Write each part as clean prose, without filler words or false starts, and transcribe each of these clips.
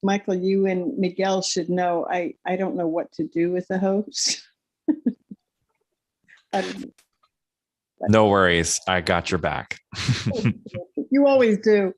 Michael, you and Miguel should know, I don't know what to do with the host. No worries. I got your back. You always do.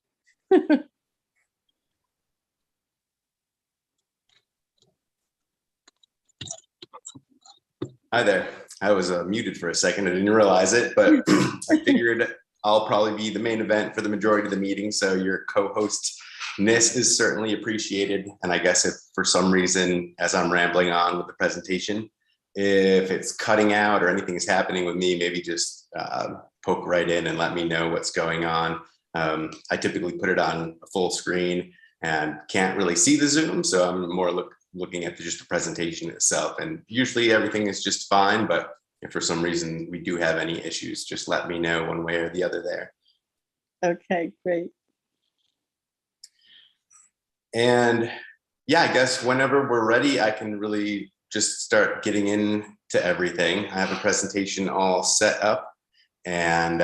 Hi there. I was muted for a second. I didn't realize it, but I figured I'll probably be the main event for the majority of the meeting. So your co-hostness is certainly appreciated. And I guess if for some reason, as I'm rambling on with the presentation, if it's cutting out or anything is happening with me, maybe just poke right in and let me know what's going on. I typically put it on a full screen and can't really see the Zoom. So I'm more looking at just the presentation itself, and usually everything is just fine, but if for some reason we do have any issues, just let me know one way or the other there. Okay, great. And yeah, I guess whenever we're ready, I can really just start getting into everything. I have a presentation all set up, and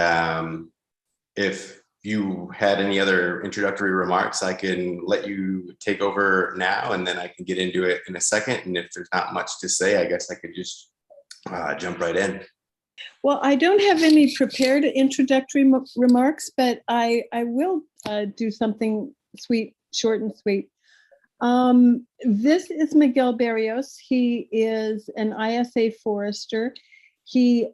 if you had any other introductory remarks, I can let you take over now, and then I can get into it in a second. And if there's not much to say, I guess I could just jump right in. Well, I don't have any prepared introductory remarks, but I will do something sweet, short and sweet. This is Miguel Barrios. He is an ISA forester. He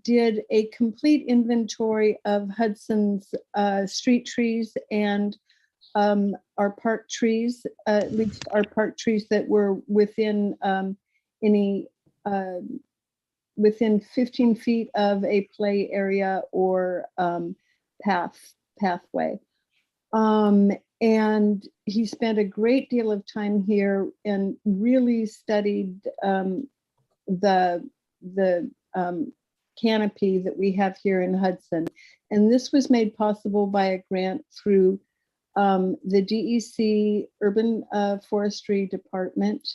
did a complete inventory of Hudson's street trees and our park trees, at least our park trees that were within within 15 feet of a play area or pathway. And he spent a great deal of time here and really studied the canopy that we have here in Hudson. And this was made possible by a grant through the DEC Urban Forestry Department.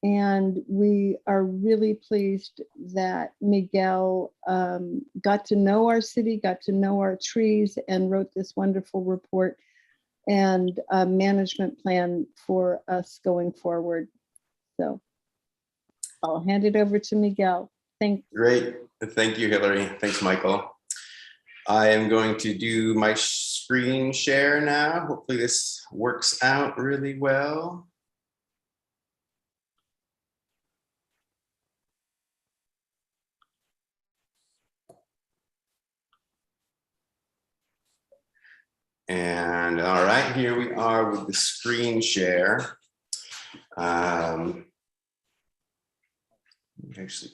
And we are really pleased that Miguel got to know our city, got to know our trees, and wrote this wonderful report and a management plan for us going forward. So I'll hand it over to Miguel. Thanks. Great. Thank you, Hillary. Thanks, Michael. I am going to do my screen share now. Hopefully this works out really well. And all right, here we are with the screen share. Actually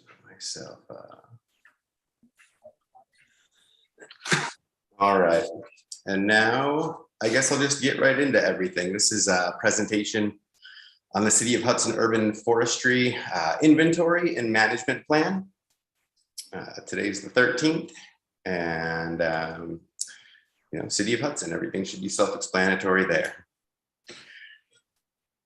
put myself. All right, and now I guess I'll just get right into everything. This is a presentation on the City of Hudson Urban Forestry Inventory and Management Plan. Today's the 13th, and you know, City of Hudson, everything should be self-explanatory there.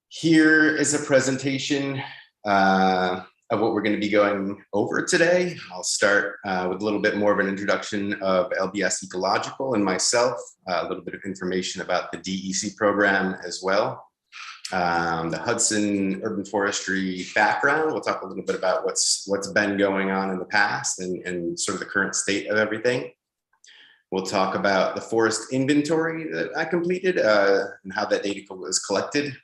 Here is a presentation of what we're going to be going over today. I'll start with a little bit more of an introduction of LBS Ecological and myself, a little bit of information about the DEC program as well. The Hudson Urban Forestry background. We'll talk a little bit about what's been going on in the past and sort of the current state of everything. We'll talk about the forest inventory that I completed and how that data was collected.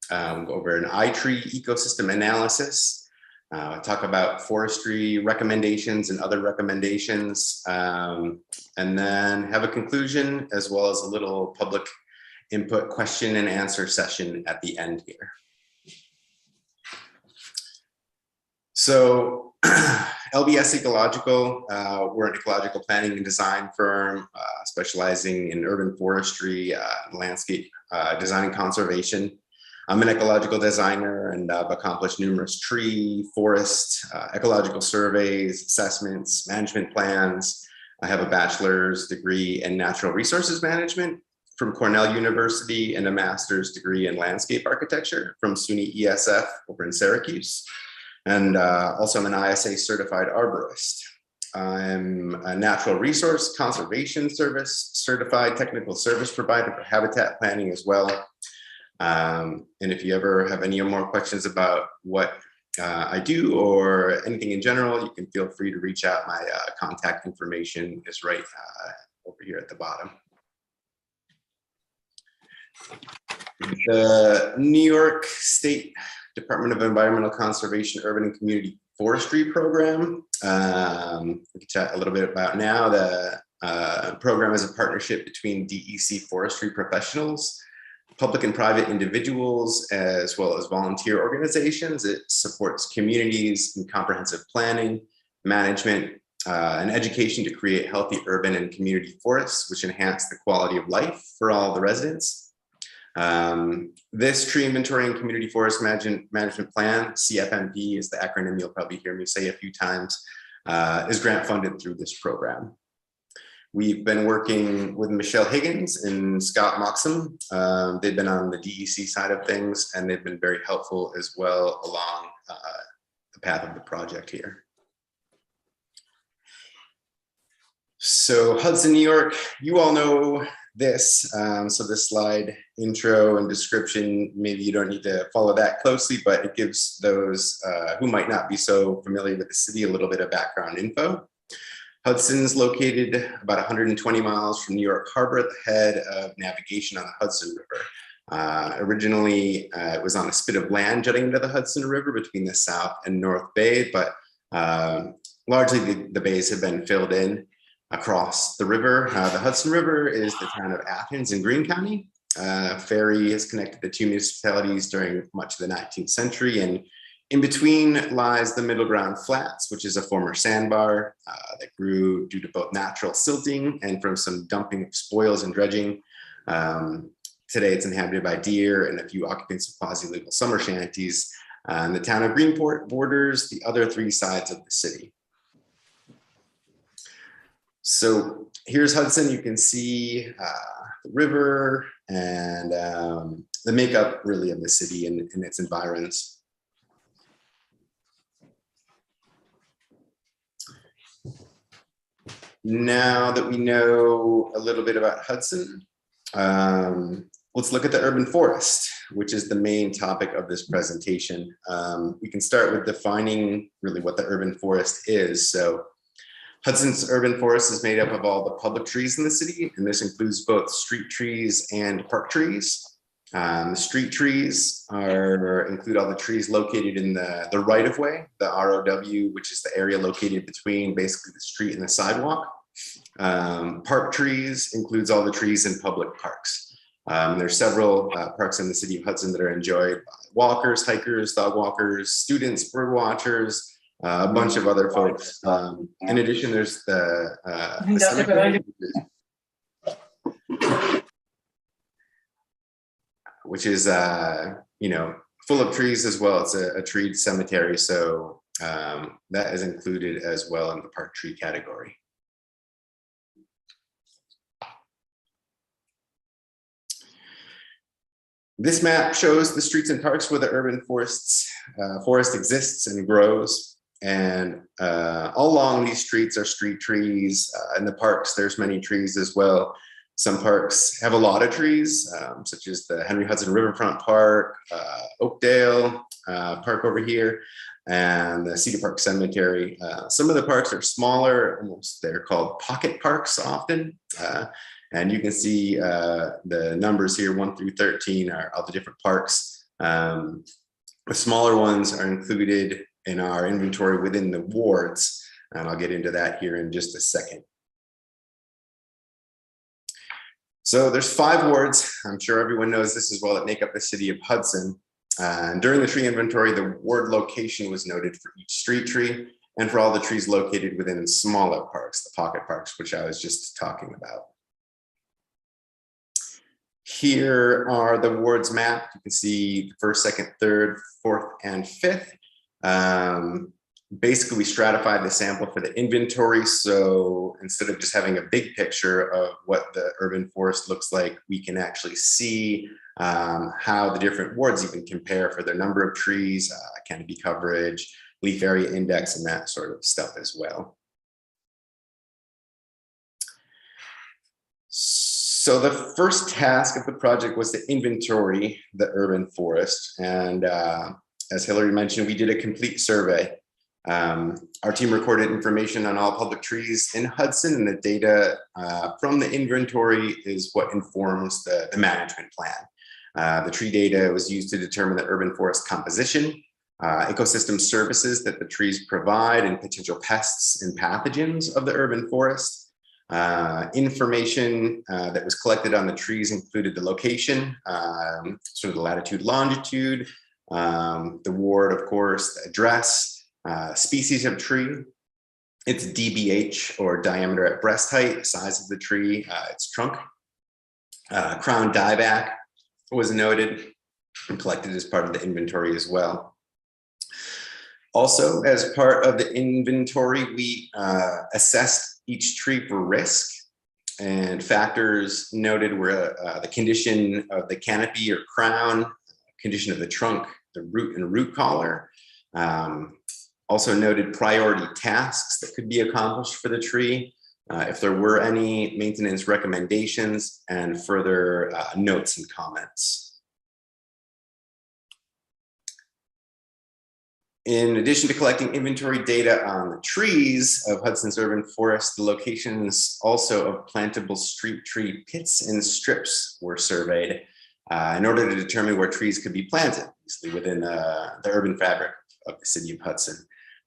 We'll go over an iTree ecosystem analysis. Talk about forestry recommendations and other recommendations, and then have a conclusion as well as a little public input question and answer session at the end here. So LBS Ecological, we're an ecological planning and design firm specializing in urban forestry, landscape design and conservation. I'm an ecological designer and I've accomplished numerous tree, forest, ecological surveys, assessments, management plans. I have a bachelor's degree in natural resources management from Cornell University and a master's degree in landscape architecture from SUNY ESF over in Syracuse. And also I'm an ISA certified arborist. I'm a natural resource conservation service certified technical service provider for habitat planning as well. And if you ever have any more questions about what I do or anything in general, you can feel free to reach out. My contact information is right over here at the bottom. The New York State Department of Environmental Conservation, Urban and Community Forestry Program. We can chat a little bit about now. The program is a partnership between DEC forestry professionals, public and private individuals, as well as volunteer organizations. It supports communities in comprehensive planning, management, and education to create healthy urban and community forests, which enhance the quality of life for all the residents. This tree inventory and community forest management plan, CFMP is the acronym you'll probably hear me say a few times, is grant funded through this program. We've been working with Michelle Higgins and Scott Moxham. They've been on the DEC side of things, and they've been very helpful as well along the path of the project here. So Hudson, New York, you all know this. So this slide intro and description, maybe you don't need to follow that closely, but it gives those who might not be so familiar with the city a little bit of background info. Hudson's located about 120 miles from New York Harbor at the head of navigation on the Hudson River. Originally, it was on a spit of land jutting into the Hudson River between the South and North Bay, but largely the bays have been filled in across the river. The Hudson River is the town of Athens in Greene County. Ferry has connected the two municipalities during much of the 19th century, and in between lies the Middle Ground Flats, which is a former sandbar that grew due to both natural silting and from some dumping of spoils and dredging. Today it's inhabited by deer and a few occupants of quasi-legal summer shanties. And the town of Greenport borders the other three sides of the city. So here's Hudson. You can see the river and the makeup really of the city and its environs. Now that we know a little bit about Hudson, let's look at the urban forest, which is the main topic of this presentation. We can start with defining really what the urban forest is. So Hudson's urban forest is made up of all the public trees in the city, and this includes both street trees and park trees. The street trees include all the trees located in the right-of-way, the ROW, which is the area located between basically the street and the sidewalk. Park trees includes all the trees in public parks. There's several parks in the city of Hudson that are enjoyed by walkers, hikers, dog walkers, students, bird watchers, a bunch of other folks. In addition, there's the cemetery, which is full of trees as well. It's a treed cemetery, so that is included as well in the park tree category. This map shows the streets and parks where the urban forest exists and grows. And all along these streets are street trees. In the parks, there's many trees as well. Some parks have a lot of trees, such as the Henry Hudson Riverfront Park, Oakdale Park over here, and the Cedar Park Cemetery. Some of the parks are smaller, they're called pocket parks often. And you can see the numbers here, 1 through 13 are all the different parks. The smaller ones are included in our inventory within the wards, and I'll get into that here in just a second. So there's 5 wards. I'm sure everyone knows this as well that make up the city of Hudson. And during the tree inventory, the ward location was noted for each street tree and for all the trees located within smaller parks, the pocket parks, which I was just talking about. Here are the wards mapped. You can see the 1st, 2nd, 3rd, 4th, and 5th. Basically, we stratified the sample for the inventory. So instead of just having a big picture of what the urban forest looks like, we can actually see how the different wards even compare for their number of trees, canopy coverage, leaf area index, and that sort of stuff as well. So the first task of the project was to inventory the urban forest. And as Hillary mentioned, we did a complete survey. Our team recorded information on all public trees in Hudson, and the data from the inventory is what informs the management plan. The tree data was used to determine the urban forest composition, ecosystem services that the trees provide, and potential pests and pathogens of the urban forest. Information that was collected on the trees included the location, sort of the latitude, longitude, the ward, of course, the address, species of tree, its DBH or diameter at breast height, size of the tree, its trunk. Crown dieback was noted and collected as part of the inventory as well. Also, as part of the inventory, we assessed each tree for risk, and factors noted were the condition of the canopy or crown, condition of the trunk, the root and root collar. Also noted priority tasks that could be accomplished for the tree, if there were any maintenance recommendations, and further notes and comments. In addition to collecting inventory data on the trees of Hudson's urban forest, the locations also of plantable street tree pits and strips were surveyed in order to determine where trees could be planted, obviously within the urban fabric of the city of Hudson.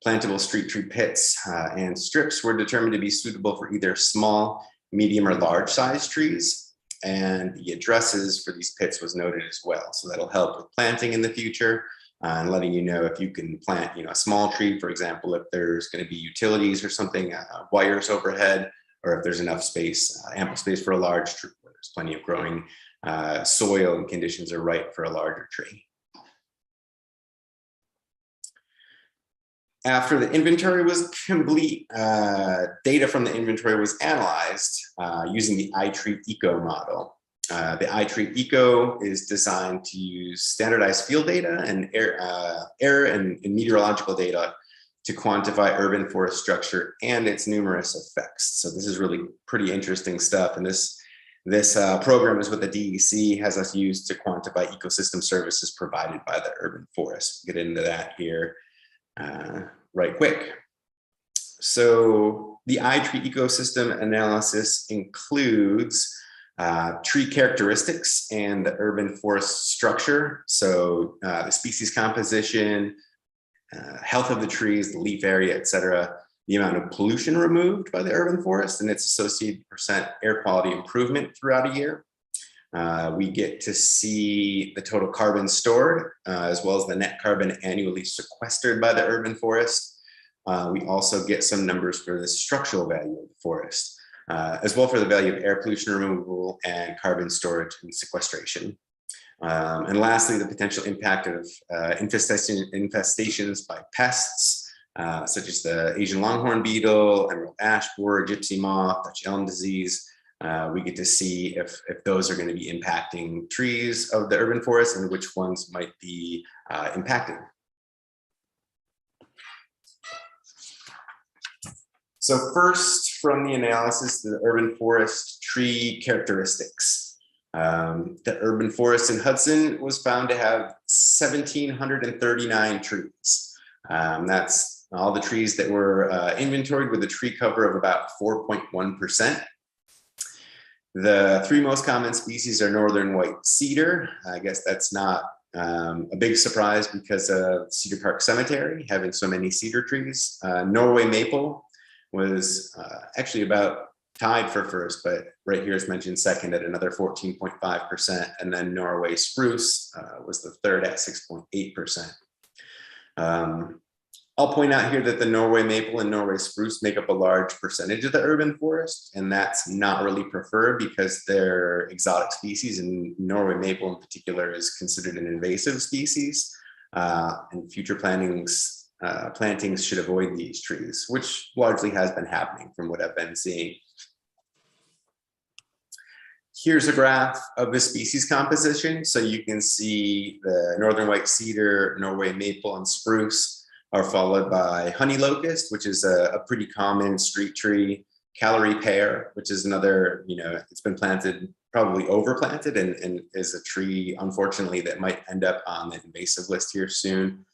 Plantable street tree pits and strips were determined to be suitable for either small, medium, or large size trees. And the addresses for these pits was noted as well. So that'll help with planting in the future. And letting you know if you can plant, a small tree, for example, if there's going to be utilities or something, wires overhead, or if there's enough space, ample space for a large tree, where there's plenty of growing soil and conditions are right for a larger tree. After the inventory was complete, data from the inventory was analyzed using the iTree Eco model. The iTree Eco is designed to use standardized field data and air and meteorological data to quantify urban forest structure and its numerous effects. So this is really pretty interesting stuff. And this program is what the DEC has us use to quantify ecosystem services provided by the urban forest. We'll get into that here right quick. So the iTree ecosystem analysis includes tree characteristics and the urban forest structure. So the species composition, health of the trees, the leaf area, et cetera, the amount of pollution removed by the urban forest and its associated percent air quality improvement throughout a year. We get to see the total carbon stored, as well as the net carbon annually sequestered by the urban forest. We also get some numbers for the structural value of the forest, as well for the value of air pollution removal and carbon storage and sequestration. And lastly, the potential impact of infestations by pests, such as the Asian longhorn beetle, emerald ash borer, gypsy moth, Dutch elm disease. We get to see if those are going to be impacting trees of the urban forest and which ones might be impacted. So first, from the analysis, the urban forest tree characteristics. The urban forest in Hudson was found to have 1,739 trees. That's all the trees that were inventoried with a tree cover of about 4.1%. The three most common species are northern white cedar. I guess that's not a big surprise because of Cedar Park Cemetery having so many cedar trees. Norway maple was actually about tied for first, but right here is mentioned second at another 14.5%. And then Norway spruce was the third at 6.8%. I'll point out here that the Norway maple and Norway spruce make up a large percentage of the urban forest, and that's not really preferred because they're exotic species, and Norway maple in particular is considered an invasive species, and future plantings should avoid these trees, which largely has been happening from what I've been seeing. Here's a graph of the species composition. So you can see the northern white cedar, Norway maple, and spruce are followed by honey locust, which is a pretty common street tree. Calorie pear, which is another, it's been planted, probably overplanted, and is a tree, unfortunately, that might end up on the invasive list here soon.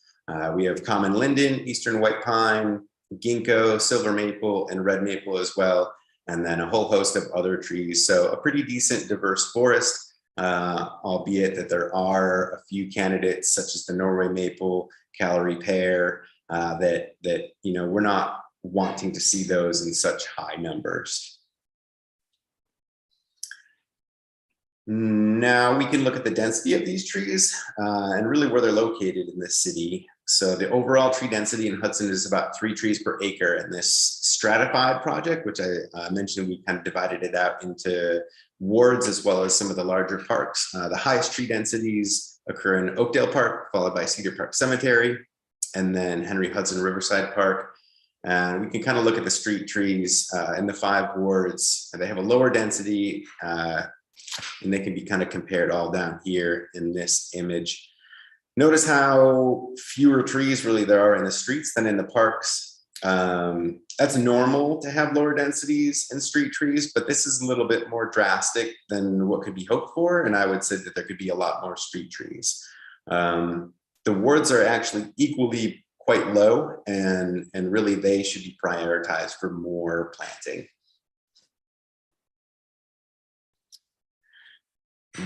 We have common linden, eastern white pine, ginkgo, silver maple, and red maple as well, and then a whole host of other trees. So a pretty decent diverse forest, albeit that there are a few candidates such as the Norway maple, Calorie pear, that we're not wanting to see those in such high numbers. Now we can look at the density of these trees and really where they're located in this city. So the overall tree density in Hudson is about 3 trees per acre. And this stratified project, which I mentioned, we kind of divided it out into wards as well as some of the larger parks. The highest tree densities occur in Oakdale Park, followed by Cedar Park Cemetery, and then Henry Hudson Riverside Park. And we can kind of look at the street trees in the 5 wards. They have a lower density, and they can be kind of compared all down here in this image. Notice how fewer trees really there are in the streets than in the parks. That's normal to have lower densities in street trees, but this is a little bit more drastic than what could be hoped for. And I would say that there could be a lot more street trees. The wards are actually equally quite low, and really they should be prioritized for more planting.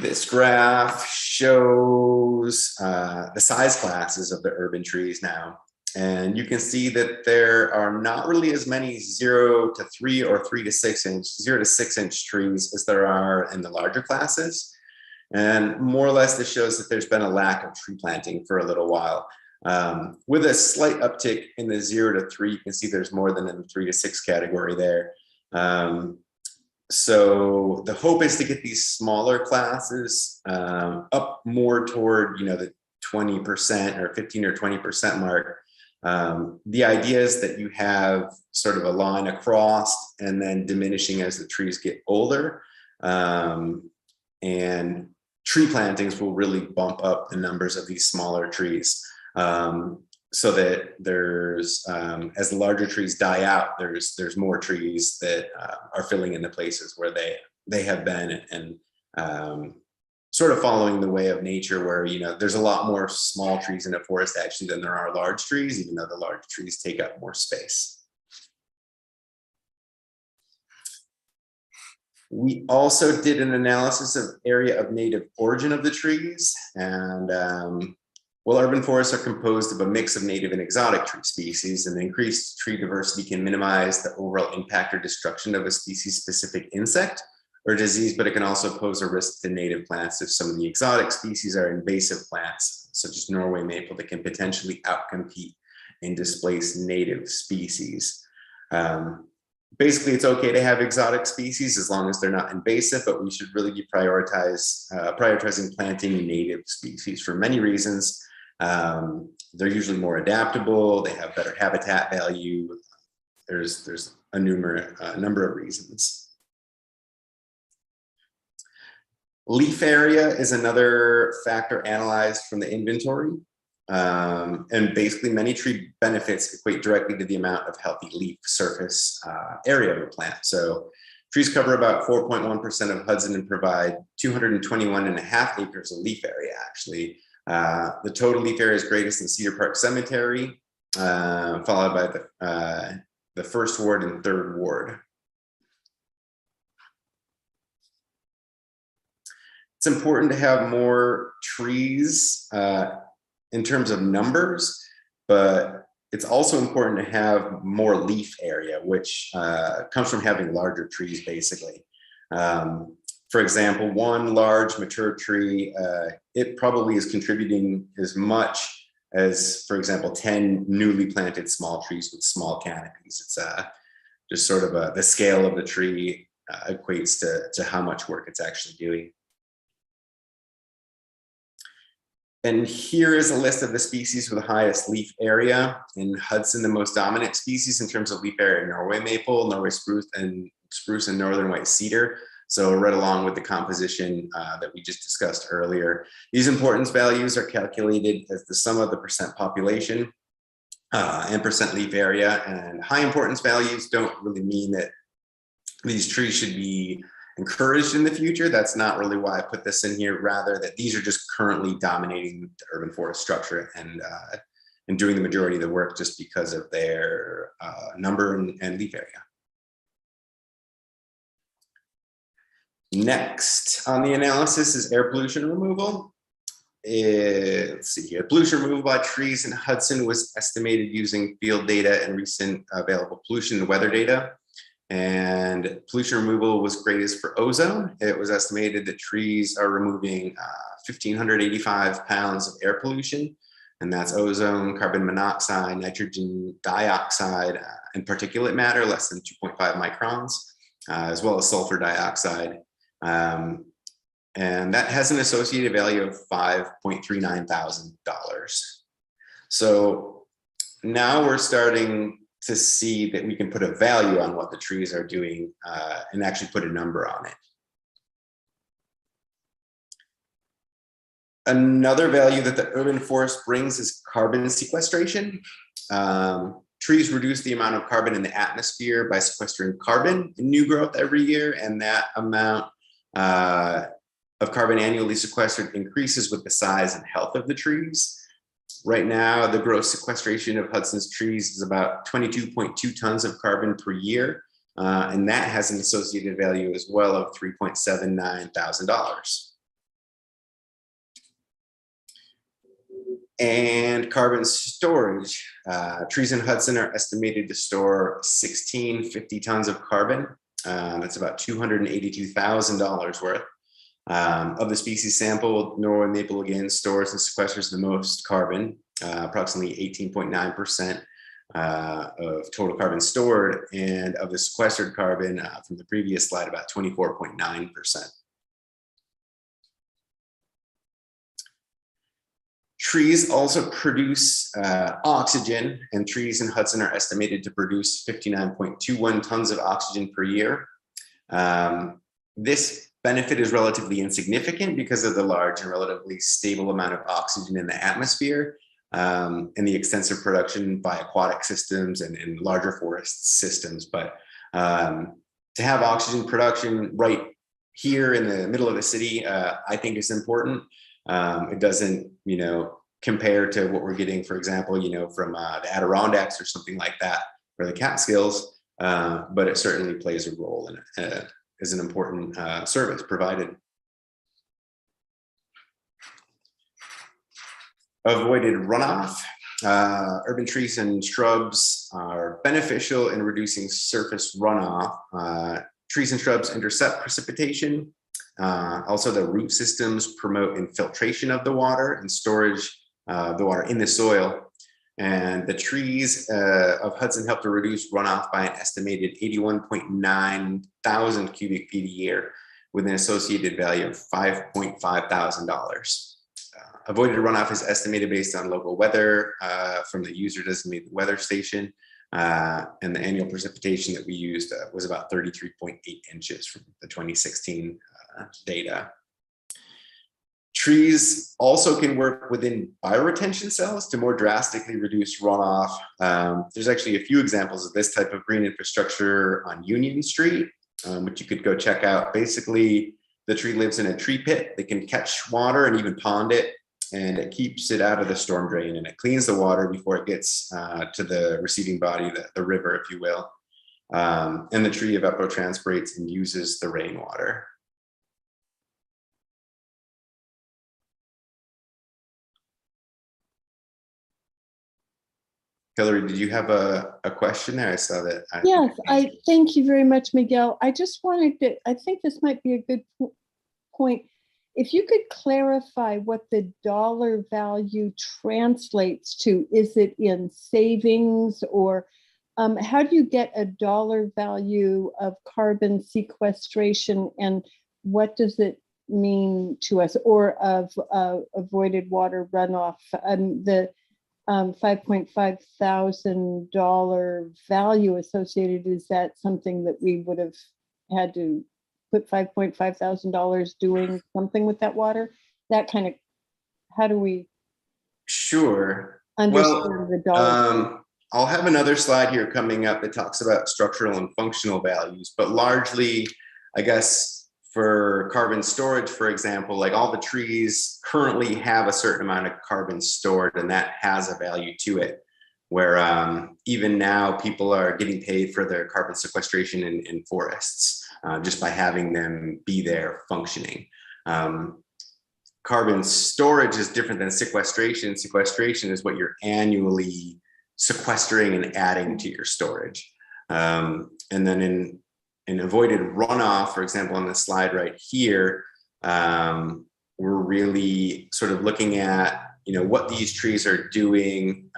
This graph shows the size classes of the urban trees now. And you can see that there are not really as many 0 to 3 or 3 to 6 inch, 0 to 6 inch trees as there are in the larger classes. And more or less this shows that there's been a lack of tree planting for a little while. With a slight uptick in the 0 to 3, you can see there's more than in the 3 to 6 category there. So the hope is to get these smaller classes up more toward, the 20% or 15 or 20% mark. The idea is that you have sort of a line across and then diminishing as the trees get older. And tree plantings will really bump up the numbers of these smaller trees. So that there's, as the larger trees die out, there's more trees that are filling in the places where they have been, and sort of following the way of nature, where there's a lot more small trees in a forest actually than there are large trees, even though the large trees take up more space. We also did an analysis of area of native origin of the trees, and well, urban forests are composed of a mix of native and exotic tree species, and increased tree diversity can minimize the overall impact or destruction of a species-specific insect or disease, but it can also pose a risk to native plants if some of the exotic species are invasive plants, such as Norway maple, that can potentially outcompete and displace native species. Basically, it's okay to have exotic species as long as they're not invasive, but we should really be prioritizing planting native species for many reasons. They're usually more adaptable, they have better habitat value. There's a number of reasons. Leaf area is another factor analyzed from the inventory. And basically many tree benefits equate directly to the amount of healthy leaf surface area of a plant. So trees cover about 4.1% of Hudson and provide 221.5 acres of leaf area, actually. The total leaf area is greatest in Cedar Park Cemetery, followed by the first ward and third ward. It's important to have more trees in terms of numbers, but it's also important to have more leaf area, which comes from having larger trees, basically. For example, one large mature tree, it probably is contributing as much as, for example, 10 newly planted small trees with small canopies. It's just sort of the scale of the tree equates to how much work it's actually doing. And here is a list of the species with the highest leaf area. In Hudson, the most dominant species in terms of leaf area, Norway maple, Norway spruce, and northern white cedar. So right along with the composition that we just discussed earlier. These importance values are calculated as the sum of the percent population and percent leaf area. And high importance values don't really mean that these trees should be encouraged in the future. That's not really why I put this in here, rather that these are just currently dominating the urban forest structure and doing the majority of the work just because of their number and leaf area. Next on the analysis is air pollution removal. Let's see here. Pollution removal by trees in Hudson was estimated using field data and recent available pollution and weather data. And pollution removal was greatest for ozone. It was estimated that trees are removing 1,585 pounds of air pollution, and that's ozone, carbon monoxide, nitrogen dioxide, and particulate matter less than 2.5 microns, as well as sulfur dioxide. And that has an associated value of $5.39 thousand. So now we're starting to see that we can put a value on what the trees are doing and actually put a number on it. Another value that the urban forest brings is carbon sequestration. Trees reduce the amount of carbon in the atmosphere by sequestering carbon in new growth every year, and that amount of carbon annually sequestered increases with the size and health of the trees. Right now, the gross sequestration of Hudson's trees is about 22.2 tons of carbon per year, and that has an associated value as well of $3.79 thousand. And carbon storage. Trees in Hudson are estimated to store 1,650 tons of carbon. That's about $282,000 worth. Of the species sampled, Norway maple again stores and sequesters the most carbon, approximately 18.9% of total carbon stored, and of the sequestered carbon from the previous slide, about 24.9%. Trees also produce oxygen, and trees in Hudson are estimated to produce 59.21 tons of oxygen per year. This benefit is relatively insignificant because of the large and relatively stable amount of oxygen in the atmosphere and the extensive production by aquatic systems and larger forest systems. But to have oxygen production right here in the middle of the city, I think is important. It doesn't, compare to what we're getting, for example, from the Adirondacks or something like that, or the Catskills, but it certainly plays a role in it. Is an important service provided. Avoided runoff. Urban trees and shrubs are beneficial in reducing surface runoff. Trees and shrubs intercept precipitation. Also, the root systems promote infiltration of the water and storage of the water in the soil. And the trees of Hudson help to reduce runoff by an estimated 81.9 thousand cubic feet a year, with an associated value of $5.5 thousand. Avoided runoff is estimated based on local weather from the user designated weather station, and the annual precipitation that we used was about 33.8 inches from the 2016 data. Trees also can work within bioretention cells to more drastically reduce runoff. There's actually a few examples of this type of green infrastructure on Union Street, which you could go check out. Basically, the tree lives in a tree pit. They can catch water and even pond it, and it keeps it out of the storm drain, and it cleans the water before it gets to the receiving body, the river, if you will. And the tree evapotranspirates and uses the rainwater. Hillary, did you have a question there? I saw that. Yes, I thank you very much, Miguel. I just wanted to, I think this might be a good point. If you could clarify what the dollar value translates to, is it in savings, or how do you get a dollar value of carbon sequestration, and what does it mean to us, or of avoided water runoff? The $5.5 thousand value associated, is that something that we would have had to put $5.5 thousand doing something with that water? That kind of, how do we Sure understand the dollar? I'll have another slide here coming up that talks about structural and functional values, but largely, I guess, for carbon storage, for example, like all the trees currently have a certain amount of carbon stored, and that has a value to it. Where even now people are getting paid for their carbon sequestration in forests just by having them be there functioning. Carbon storage is different than sequestration. Sequestration is what you're annually sequestering and adding to your storage. And then in avoided runoff, for example, on the slide right here, we're really sort of looking at, you know, what these trees are doing.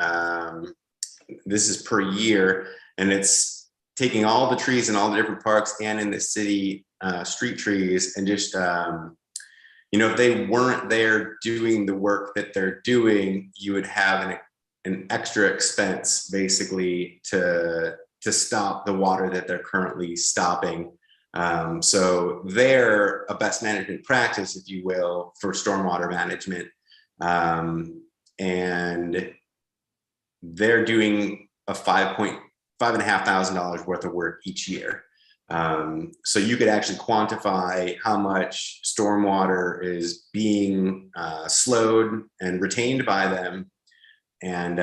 This is per year, and it's taking all the trees in all the different parks and in the city, street trees, and just, you know, if they weren't there doing the work that they're doing, you would have an extra expense basically to stop the water that they're currently stopping. So they're a best management practice, if you will, for stormwater management. And they're doing a $5,500 worth of work each year. So you could actually quantify how much stormwater is being slowed and retained by them. And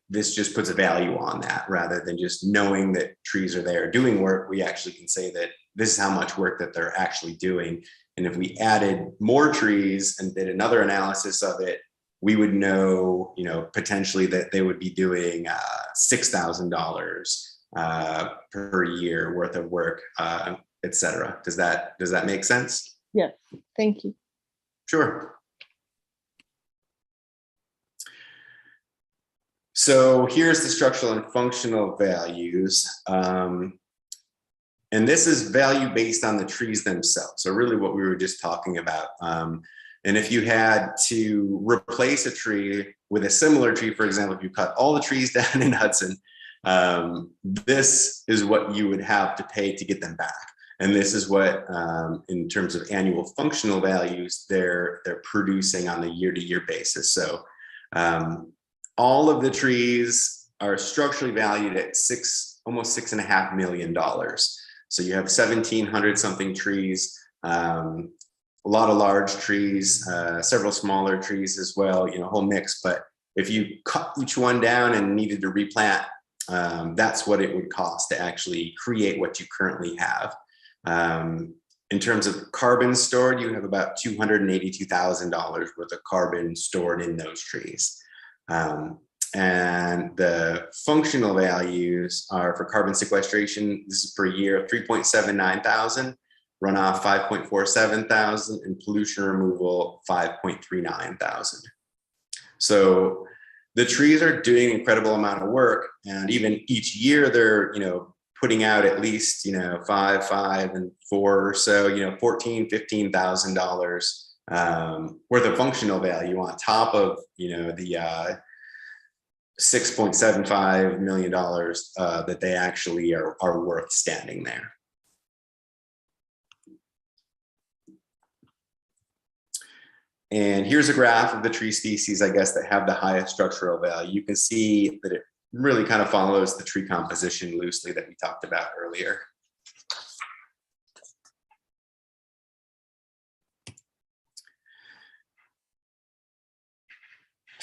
this just puts a value on that rather than just knowing that trees are there doing work. We actually can say that this is how much work that they're actually doing. And if we added more trees and did another analysis of it, we would know, you know, potentially that they would be doing $6,000 per year worth of work, et cetera. Does that make sense? Yes, thank you. Sure. So here's the structural and functional values. And this is value based on the trees themselves. So really what we were just talking about. And if you had to replace a tree with a similar tree, for example, if you cut all the trees down in Hudson, this is what you would have to pay to get them back. And this is what, in terms of annual functional values, they're producing on a year-to-year basis. So all of the trees are structurally valued at almost $6.5 million. So you have 1,700 something trees, a lot of large trees, several smaller trees as well, you know, whole mix. But if you cut each one down and needed to replant, that's what it would cost to actually create what you currently have. In terms of carbon stored, you have about $282,000 worth of carbon stored in those trees. And the functional values are for carbon sequestration, this is per year, 3.79 thousand, runoff 5.47 thousand, and pollution removal 5.39 thousand. So the trees are doing an incredible amount of work, and even each year they're, you know, putting out at least, you know, 5, and 4 or so, you know, $14,000, $15,000 worth of functional value on top of, you know, the $6.75 million that they actually are worth standing there. And here's a graph of the tree species, I guess, that have the highest structural value. You can see that it really kind of follows the tree composition loosely that we talked about earlier.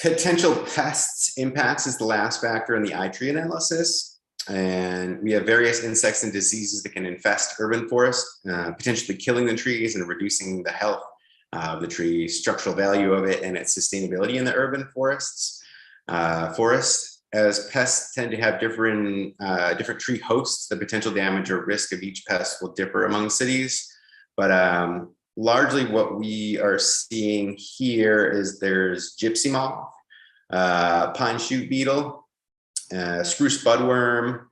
Potential pests impacts is the last factor in the iTree analysis. And we have various insects and diseases that can infest urban forests, potentially killing the trees and reducing the health of the tree, structural value of it, and its sustainability in the urban forests. As pests tend to have different tree hosts, the potential damage or risk of each pest will differ among cities. But largely what we are seeing here is there's gypsy moth, pine shoot beetle, spruce budworm,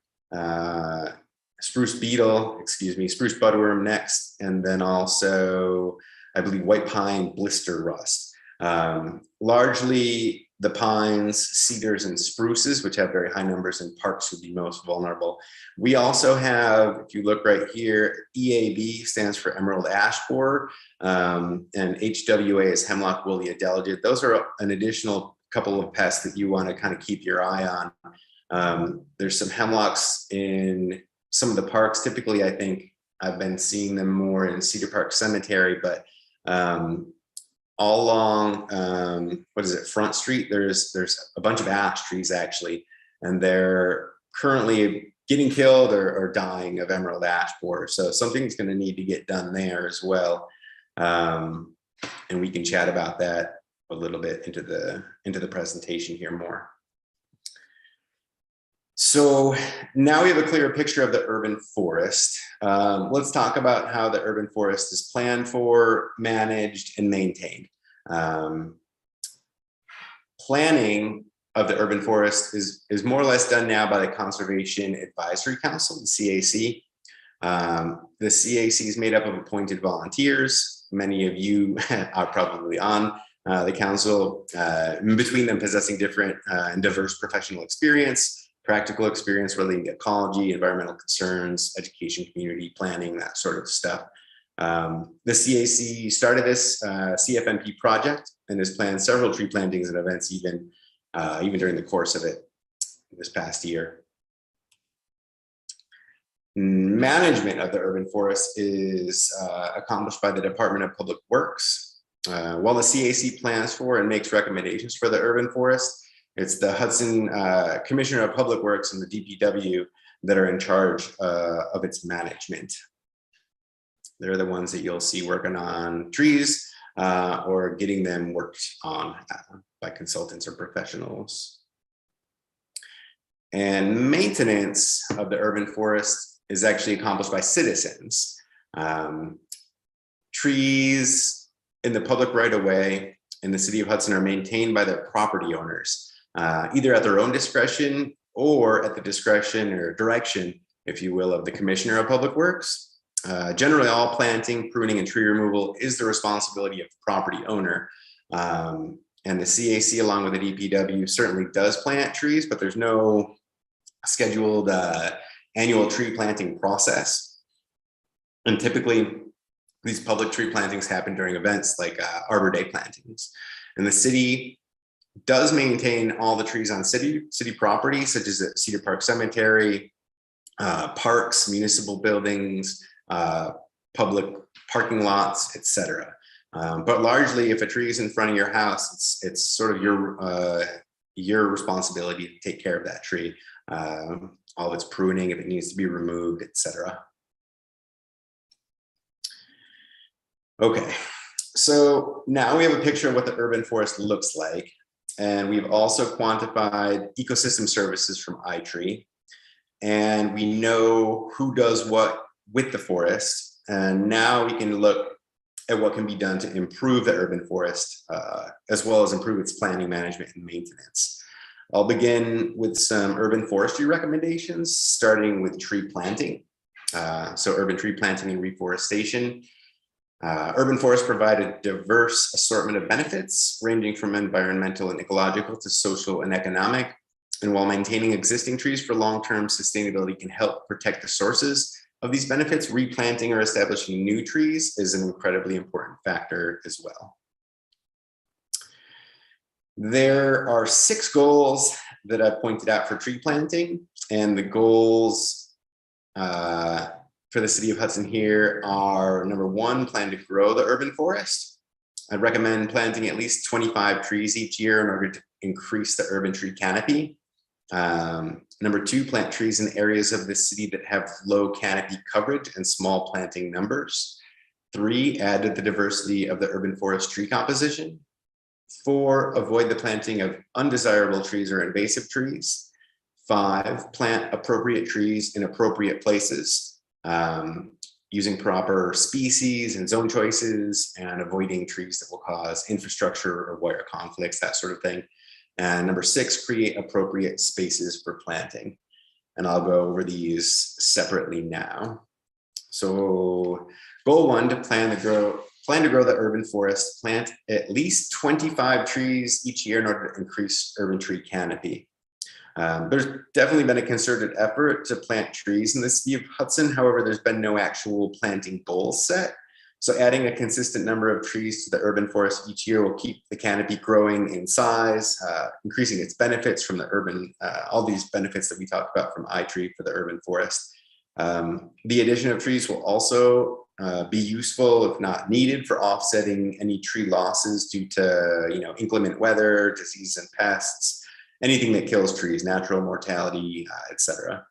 spruce budworm next, and then also, I believe, white pine blister rust. Largely the pines, cedars, and spruces, which have very high numbers in parks, would be most vulnerable. We also have, if you look right here, EAB stands for emerald ash borer, and HWA is hemlock woolly adelgid. Those are an additional couple of pests that you want to kind of keep your eye There's some hemlocks in some of the parks. Typically, I think I've been seeing them more in Cedar Park Cemetery, but all along, what is it, Front Street, there's a bunch of ash trees actually, and they're currently getting killed or dying of emerald ash borer. So something's going to need to get done there as well. And we can chat about that a little bit into the presentation here more. So now we have a clearer picture of the urban forest. Let's talk about how the urban forest is planned for, managed, and maintained. Planning of the urban forest is more or less done now by the Conservation Advisory Council, the CAC. The CAC is made up of appointed volunteers. Many of you are probably on the council, between them possessing different and diverse professional experience, practical experience relating to ecology, environmental concerns, education, community planning, that sort of stuff. The CAC started this CFNP project and has planned several tree plantings and events even during the course of it this past year. Management of the urban forest is accomplished by the Department of Public Works. While the CAC plans for and makes recommendations for the urban forest, it's the Hudson Commissioner of Public Works and the DPW that are in charge of its management. They're the ones that you'll see working on trees or getting them worked on by consultants or professionals. And maintenance of the urban forest is actually accomplished by citizens. Trees in the public right-of-way in the city of Hudson are maintained by their property owners, either at their own discretion or at the discretion or direction, if you will, of the Commissioner of Public Works. Generally, all planting, pruning, and tree removal is the responsibility of the property owner. And the CAC, along with the DPW, certainly does plant trees, but there's no scheduled annual tree planting process. And typically, these public tree plantings happen during events like Arbor Day plantings. And the city does maintain all the trees on city property, such as the Cedar Park Cemetery, parks, municipal buildings, public parking lots, etc. But largely, if a tree is in front of your house, it's sort of your responsibility to take care of that tree, all of its pruning, if it needs to be removed, etc. Okay, so now we have a picture of what the urban forest looks like, and we've also quantified ecosystem services from iTree, and we know who does what with the forest, and now we can look at what can be done to improve the urban forest, as well as improve its planning, management, and maintenance. I'll begin with some urban forestry recommendations, starting with tree planting. So urban tree planting and reforestation. Urban forests provide a diverse assortment of benefits, ranging from environmental and ecological to social and economic. And while maintaining existing trees for long-term sustainability can help protect the sources of these benefits, replanting or establishing new trees is an incredibly important factor as well. There are 6 goals that I pointed out for tree planting, and the goals for the city of Hudson here are: number 1, plan to grow the urban forest. I'd recommend planting at least 25 trees each year in order to increase the urban tree canopy. Number 2, plant trees in areas of the city that have low canopy coverage and small planting numbers. 3, add to the diversity of the urban forest tree composition. 4, avoid the planting of undesirable trees or invasive trees. 5, plant appropriate trees in appropriate places, using proper species and zone choices, and avoiding trees that will cause infrastructure or wire conflicts, that sort of thing. And number 6, create appropriate spaces for planting. And I'll go over these separately now. So goal 1, to plan to grow the urban forest, plant at least 25 trees each year in order to increase urban tree canopy. There's definitely been a concerted effort to plant trees in the city of Hudson. However, there's been no actual planting goal set. So adding a consistent number of trees to the urban forest each year will keep the canopy growing in size, increasing its benefits from the urban, all these benefits that we talked about from iTree for the urban forest. The addition of trees will also be useful, if not needed, for offsetting any tree losses due to inclement weather, disease and pests, anything that kills trees, natural mortality, etc.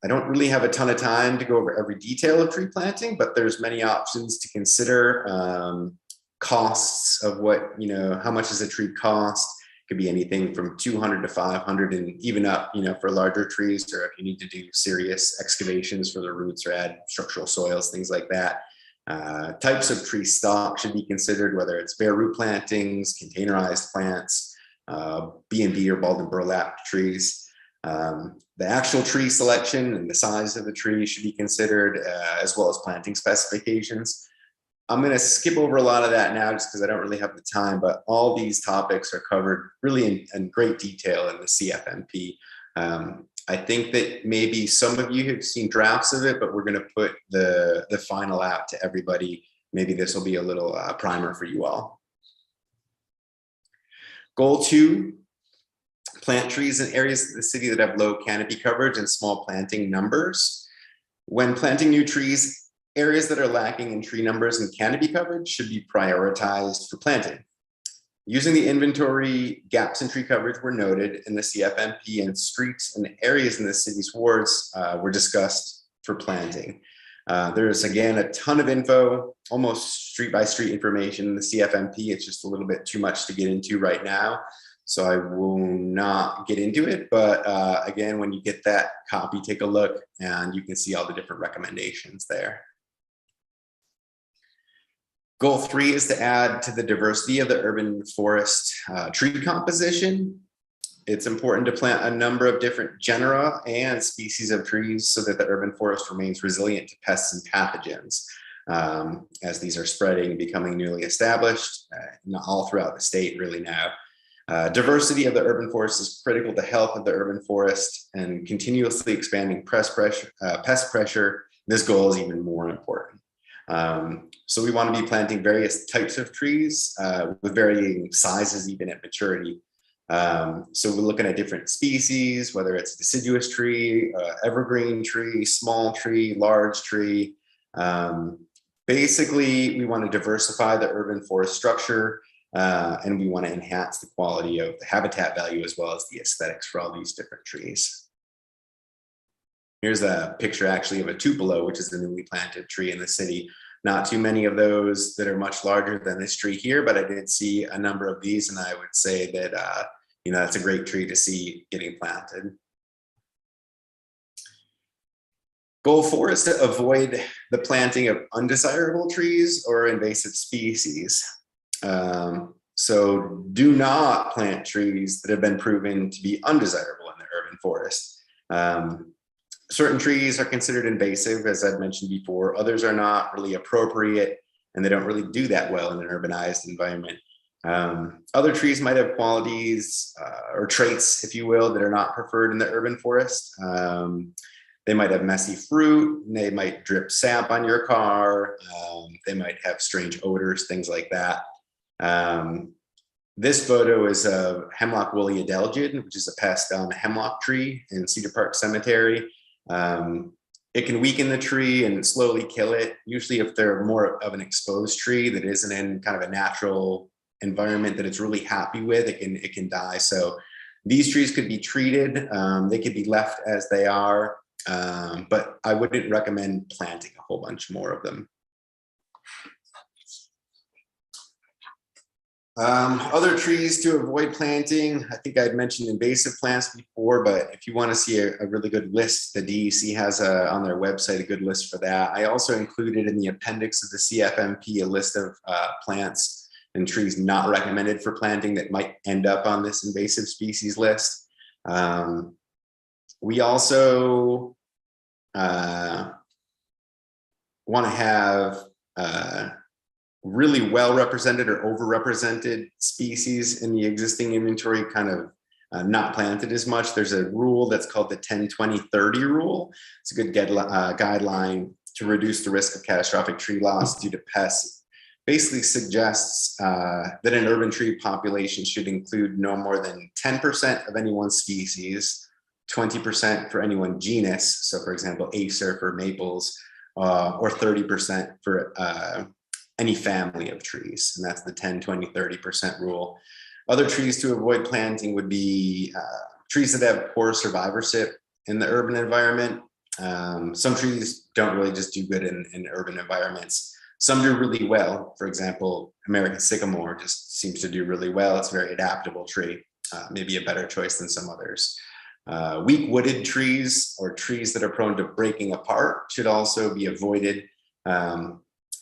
I don't really have a ton of time to go over every detail of tree planting, but there's many options to consider. Costs of how much does a tree cost? Could be anything from 200 to 500 and even up, for larger trees, or if you need to do serious excavations for the roots or add structural soils, things like that. Types of tree stock should be considered, whether it's bare root plantings, containerized plants, B&B or bald and burlap trees. The actual tree selection and the size of the tree should be considered, as well as planting specifications. I'm going to skip over a lot of that now just because I don't really have the time, but all these topics are covered really in great detail in the CFMP. I think that maybe some of you have seen drafts of it, but we're going to put the final out to everybody. Maybe this will be a little primer for you all. Goal 2. Plant trees in areas of the city that have low canopy coverage and small planting numbers. When planting new trees, areas that are lacking in tree numbers and canopy coverage should be prioritized for planting. Using the inventory, gaps in tree coverage were noted in the CFMP, and streets and areas in the city's wards were discussed for planting. There's, again, a ton of info, almost street by street information in the CFMP. It's just a little bit too much to get into right now, so I will not get into it. But again, when you get that copy, take a look and you can see all the different recommendations there. Goal 3 is to add to the diversity of the urban forest tree composition. It's important to plant a number of different genera and species of trees so that the urban forest remains resilient to pests and pathogens, as these are spreading and becoming newly established all throughout the state really now. Diversity of the urban forest is critical to health of the urban forest, and continuously expanding pest pressure, this goal is even more important. So we want to be planting various types of trees with varying sizes, even at maturity. So we're looking at different species, whether it's a deciduous tree, evergreen tree, small tree, large tree. Basically, we want to diversify the urban forest structure, and we want to enhance the quality of the habitat value as well as the aesthetics for all these different trees. Here's a picture actually of a tupelo, which is a newly planted tree in the city. Not too many of those that are much larger than this tree here, but I did see a number of these, and I would say that that's a great tree to see getting planted. Goal 4 is to avoid the planting of undesirable trees or invasive species. So do not plant trees that have been proven to be undesirable in the urban forest. Certain trees are considered invasive, as I've mentioned before. Others are not really appropriate, and they don't really do that well in an urbanized environment. Other trees might have qualities or traits, if you will, that are not preferred in the urban forest. They might have messy fruit, they might drip sap on your car, they might have strange odors, things like that. This photo is of hemlock woolly adelgid, which is a passed down hemlock tree in Cedar Park Cemetery. It can weaken the tree and slowly kill it. Usually if they're more of an exposed tree that isn't in kind of a natural environment that it's really happy with, it can die. So these trees could be treated, they could be left as they are, but I wouldn't recommend planting a whole bunch more of them. Other trees to avoid planting, I think I'd mentioned invasive plants before, but if you want to see a really good list, the DEC has on their website a good list for that. I also included in the appendix of the CFMP a list of plants and trees not recommended for planting that might end up on this invasive species list. We also want to have really well represented or overrepresented species in the existing inventory kind of not planted as much. There's a rule that's called the 10-20-30 rule. It's a good guideline to reduce the risk of catastrophic tree loss due to pests basically suggests that an urban tree population should include no more than 10% of any one species, 20% for any one genus, so for example, acer for maples, or 30% for any family of trees, and that's the 10, 20, 30% rule. Other trees to avoid planting would be trees that have poor survivorship in the urban environment. Some trees don't really just do good in urban environments. Some do really well. For example, American sycamore just seems to do really well. It's a very adaptable tree, maybe a better choice than some others. Weak wooded trees or trees that are prone to breaking apart should also be avoided.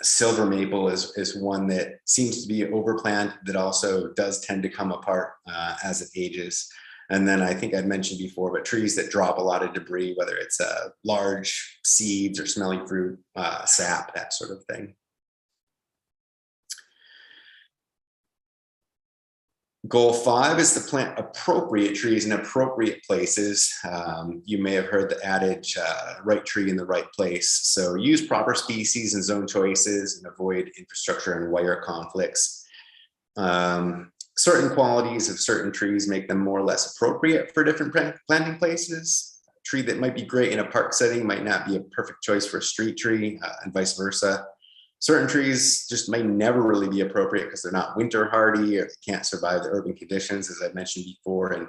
Silver maple is one that seems to be overplanted that also does tend to come apart as it ages. And then I think I'd mentioned before, but trees that drop a lot of debris, whether it's large seeds or smelly fruit, sap, that sort of thing. Goal 5 is to plant appropriate trees in appropriate places. You may have heard the adage, right tree in the right place. So use proper species and zone choices and avoid infrastructure and wire conflicts. Certain qualities of certain trees make them more or less appropriate for different planting places. A tree that might be great in a park setting might not be a perfect choice for a street tree, and vice versa. Certain trees just may never really be appropriate because they're not winter hardy or they can't survive the urban conditions, as I mentioned before.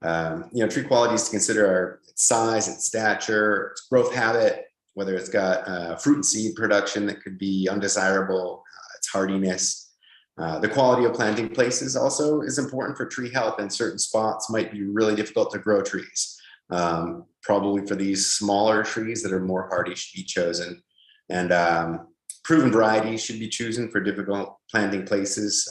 And tree qualities to consider are its size, its stature, its growth habit, whether it's got fruit and seed production that could be undesirable, its hardiness. The quality of planting places also is important for tree health, and certain spots might be really difficult to grow trees. Probably for these smaller trees that are more hardy should be chosen. And proven varieties should be chosen for difficult planting places,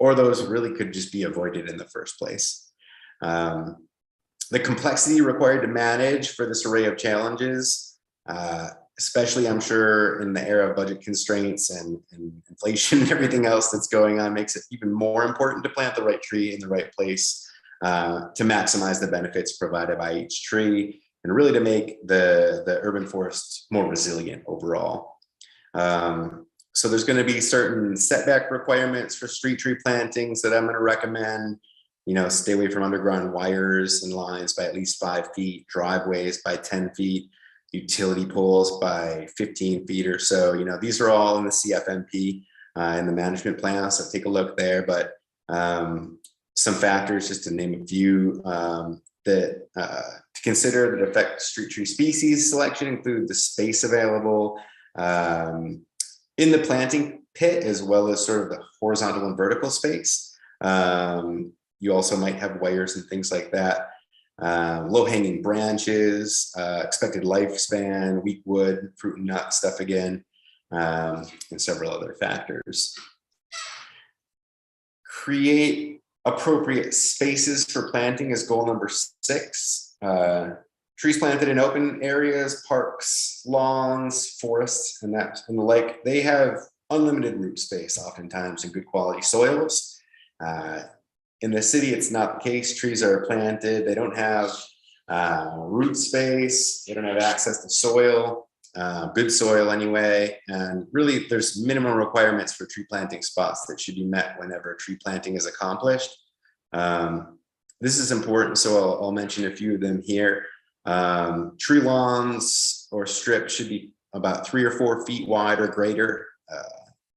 or those really could just be avoided in the first place. The complexity required to manage for this array of challenges, especially I'm sure in the era of budget constraints and inflation and everything else that's going on, makes it even more important to plant the right tree in the right place to maximize the benefits provided by each tree and really to make the urban forest more resilient overall. So there's going to be certain setback requirements for street tree plantings that I'm going to recommend. Stay away from underground wires and lines by at least 5 feet, driveways by 10 feet, utility poles by 15 feet or so. These are all in the CFMP in the management plan, so take a look there. But some factors, just to name a few, that to consider that affect street tree species selection include the space available in the planting pit, as well as sort of the horizontal and vertical space. You also might have wires and things like that. Low-hanging branches, expected lifespan, weak wood, fruit and nut stuff again, and several other factors. Create appropriate spaces for planting is goal number 6. Trees planted in open areas, parks, lawns, forests, and the like, they have unlimited root space oftentimes in good quality soils. In the city, it's not the case. Trees are planted, they don't have root space, they don't have access to soil, good soil anyway, and really there's minimum requirements for tree planting spots that should be met whenever tree planting is accomplished. This is important, so I'll mention a few of them here. Tree lawns or strips should be about 3 or 4 feet wide or greater.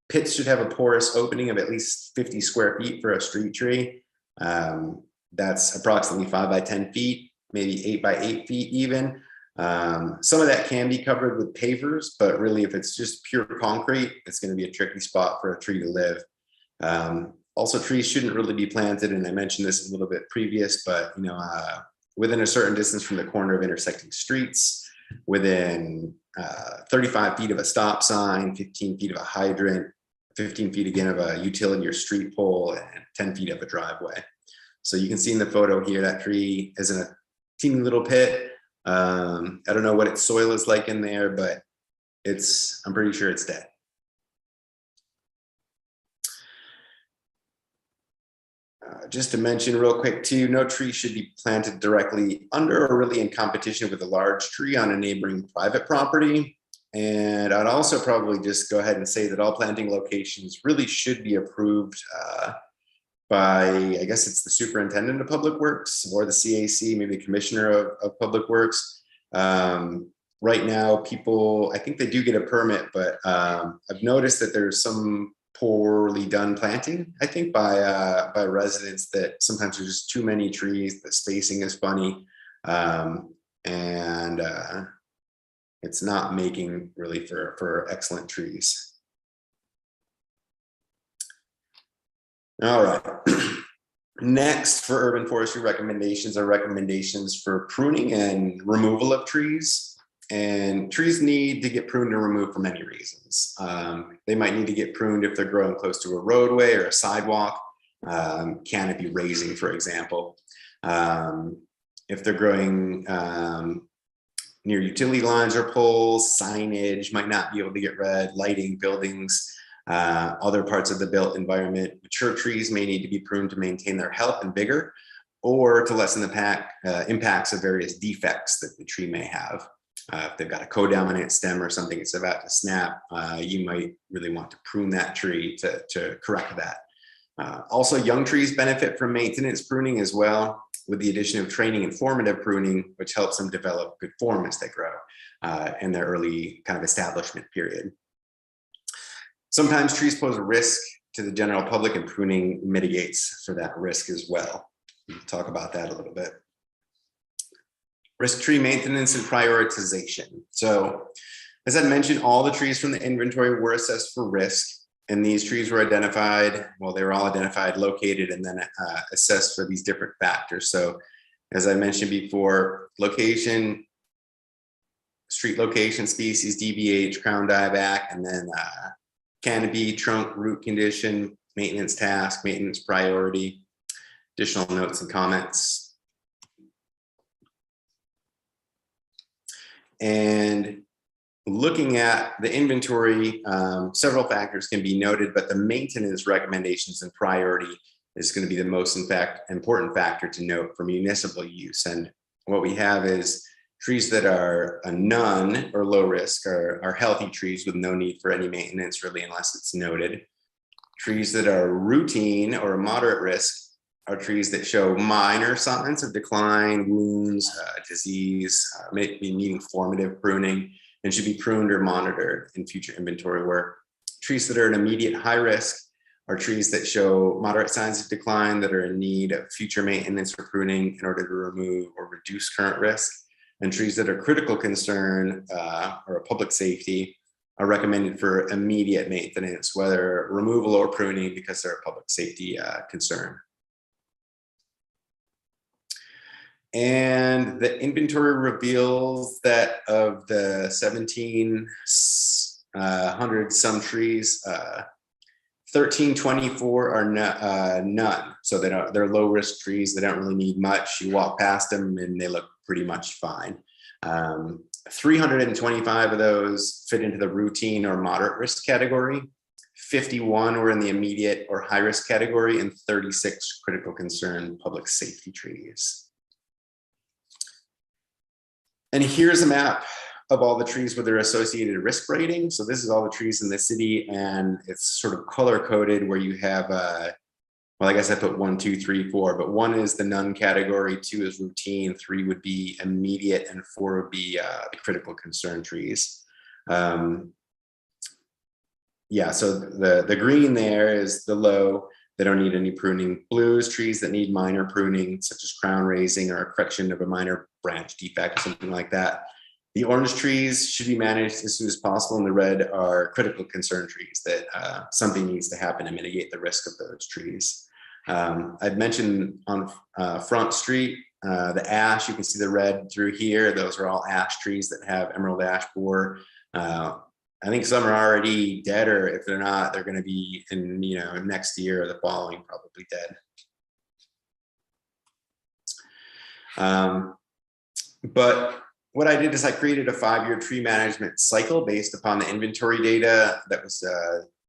Pits should have a porous opening of at least 50 square feet for a street tree. That's approximately 5 by 10 feet, maybe 8 by 8 feet even. Some of that can be covered with pavers, but really if it's just pure concrete, it's going to be a tricky spot for a tree to live. Also, trees shouldn't really be planted, and I mentioned this a little bit previous, but within a certain distance from the corner of intersecting streets, within 35 feet of a stop sign, 15 feet of a hydrant, 15 feet again of a utility or street pole, and 10 feet of a driveway. So you can see in the photo here, that tree is in a teeny little pit. I don't know what its soil is like in there, but I'm pretty sure it's dead. Just to mention real quick too, no tree should be planted directly under or really in competition with a large tree on a neighboring private property. And I'd also probably just go ahead and say that all planting locations really should be approved by, I guess it's the superintendent of public works or the CAC, maybe the commissioner of public works. Right now, people, I think they do get a permit, but I've noticed that there's some poorly done planting, I think, by residents, that sometimes there's just too many trees, the spacing is funny, and it's not making really for excellent trees. All right. Next, for urban forestry recommendations are recommendations for pruning and removal of trees. And trees need to get pruned and removed for many reasons. They might need to get pruned if they're growing close to a roadway or a sidewalk, canopy raising, for example. If they're growing near utility lines or poles, signage might not be able to get read, lighting, buildings, other parts of the built environment. Mature trees may need to be pruned to maintain their health and vigor, or to lessen the impacts of various defects that the tree may have. If they've got a codominant stem or something that's about to snap, you might really want to prune that tree to correct that. Also, young trees benefit from maintenance pruning as well, with the addition of training and formative pruning, which helps them develop good form as they grow in their early kind of establishment period. Sometimes trees pose a risk to the general public, and pruning mitigates for that risk as well. We'll talk about that a little bit. Risk tree maintenance and prioritization. So, as I mentioned, all the trees from the inventory were assessed for risk, and these trees were identified, well, they were all identified, located, and then assessed for these different factors. So, as I mentioned before, location, street location, species, DBH, crown dieback, and then canopy, trunk, root condition, maintenance task, maintenance priority, additional notes and comments. And looking at the inventory, several factors can be noted, but the maintenance recommendations and priority is going to be the most important factor to note for municipal use. And what we have is trees that are a none or low risk are healthy trees with no need for any maintenance, really, unless it's noted. Trees that are routine or moderate risk are trees that show minor signs of decline, wounds, disease, maybe needing formative pruning, and should be pruned or monitored in future inventory work. Trees that are an immediate high risk are trees that show moderate signs of decline that are in need of future maintenance or pruning in order to remove or reduce current risk. And trees that are critical concern or public safety are recommended for immediate maintenance, whether removal or pruning, because they're a public safety concern. And the inventory reveals that of the 1,700 some trees, 1,324 are none. So they're low risk trees. They don't really need much. You walk past them and they look pretty much fine. 325 of those fit into the routine or moderate risk category. 51 were in the immediate or high risk category, and 36 critical concern public safety trees. And here's a map of all the trees with their associated risk rating. So this is all the trees in the city, and it's sort of color coded where you have, well, I guess I put 1, 2, 3, 4, but 1 is the none category, 2 is routine, 3 would be immediate, and 4 would be the critical concern trees. Yeah, so the green there is the low. They don't need any pruning. Blue is trees that need minor pruning, such as crown raising or a correction of a minor branch defect or something like that. The orange trees should be managed as soon as possible, and the red are critical concern trees that something needs to happen to mitigate the risk of those trees. I've mentioned on Front Street, the ash, you can see the red through here. Those are all ash trees that have emerald ash borer. I think some are already dead, or if they're not, they're going to be in, next year or the following, probably dead. But what I did is I created a 5-year tree management cycle based upon the inventory data that was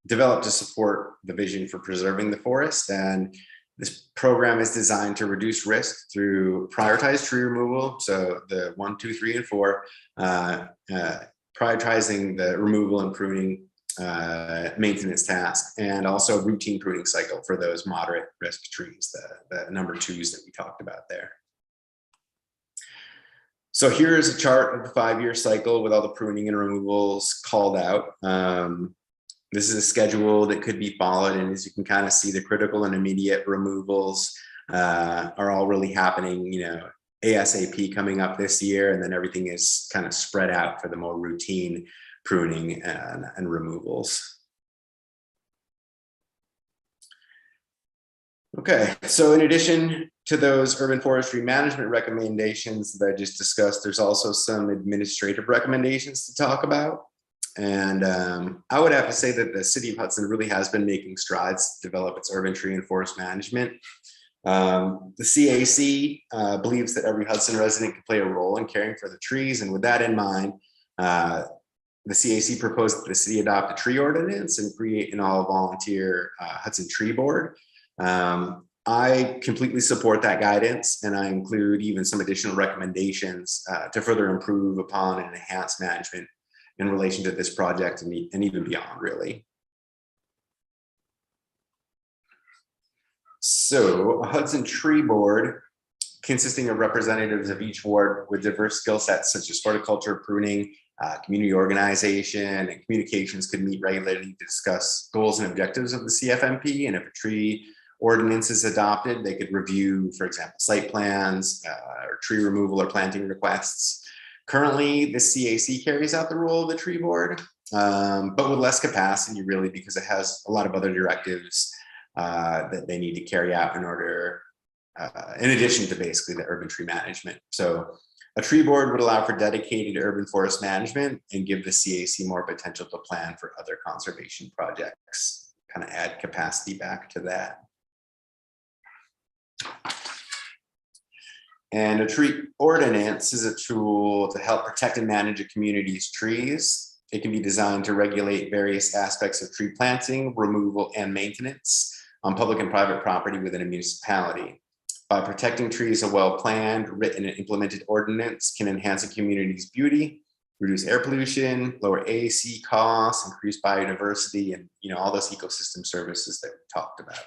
developed to support the vision for preserving the forest. And this program is designed to reduce risk through prioritized tree removal. So the 1, 2, 3, and 4, prioritizing the removal and pruning maintenance task, and also routine pruning cycle for those moderate risk trees, the number 2s that we talked about there. So here is a chart of the 5-year cycle with all the pruning and removals called out. This is a schedule that could be followed, and as you can kind of see, the critical and immediate removals are all really happening, ASAP coming up this year, and then everything is kind of spread out for the more routine pruning and removals. Okay, so in addition to those urban forestry management recommendations that I just discussed, there's also some administrative recommendations to talk about. And I would have to say that the city of Hudson really has been making strides to develop its urban tree and forest management. The CAC believes that every Hudson resident can play a role in caring for the trees. And with that in mind, the CAC proposed that the city adopt a tree ordinance and create an all-volunteer Hudson Tree Board. I completely support that guidance, and I include even some additional recommendations to further improve upon and enhance management in relation to this project and even beyond, really. So a Hudson Tree Board consisting of representatives of each ward with diverse skill sets such as horticulture, pruning, community organization, and communications could meet regularly to discuss goals and objectives of the CFMP. And if a tree ordinance is adopted, they could review, for example, site plans or tree removal or planting requests. Currently, the CAC carries out the role of the tree board, but with less capacity, really, because it has a lot of other directives that they need to carry out in order, in addition to basically the urban tree management. So a tree board would allow for dedicated urban forest management and give the CAC more potential to plan for other conservation projects, kind of add capacity back to that. And a tree ordinance is a tool to help protect and manage a community's trees. It can be designed to regulate various aspects of tree planting, removal, and maintenance on public and private property within a municipality. By protecting trees, a well-planned, written, and implemented ordinance can enhance a community's beauty, reduce air pollution, lower AAC costs, increase biodiversity, and all those ecosystem services that we talked about.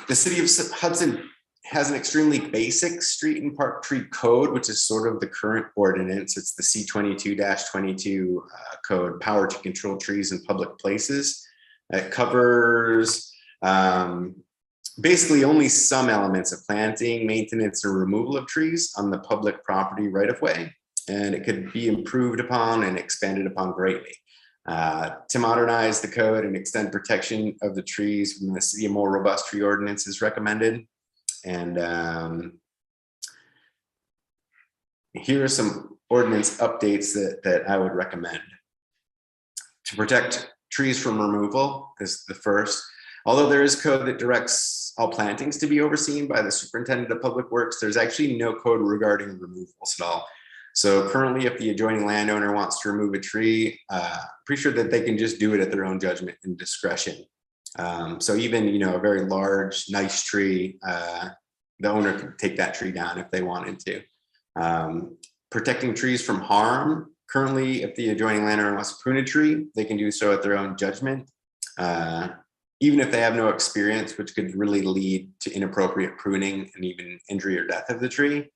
The city of Hudson has an extremely basic street and park tree code, which is sort of the current ordinance. It's the C22-22 code, power to control trees in public places. It covers basically only some elements of planting, maintenance, or removal of trees on the public property right of way. And it could be improved upon and expanded upon greatly. To modernize the code and extend protection of the trees within the city, a more robust tree ordinance is recommended. And here are some ordinance updates that I would recommend. To protect trees from removal is the first. Although there is code that directs all plantings to be overseen by the superintendent of public works, there's actually no code regarding removals at all. So currently, if the adjoining landowner wants to remove a tree, pretty sure that they can just do it at their own judgment and discretion. So even, a very large, nice tree, the owner could take that tree down if they wanted to. Protecting trees from harm. Currently, if the adjoining landowner wants to prune a tree, they can do so at their own judgment, even if they have no experience, which could really lead to inappropriate pruning and even injury or death of the tree.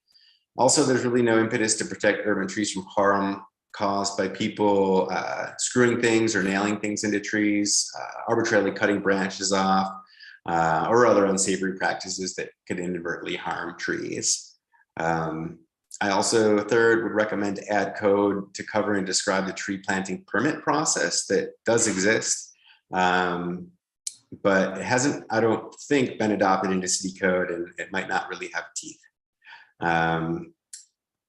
Also, there's really no impetus to protect urban trees from harm caused by people screwing things or nailing things into trees, arbitrarily cutting branches off, or other unsavory practices that could inadvertently harm trees. I also, third, would recommend to add code to cover and describe the tree planting permit process that does exist, but it hasn't, I don't think, been adopted into city code, and it might not really have teeth.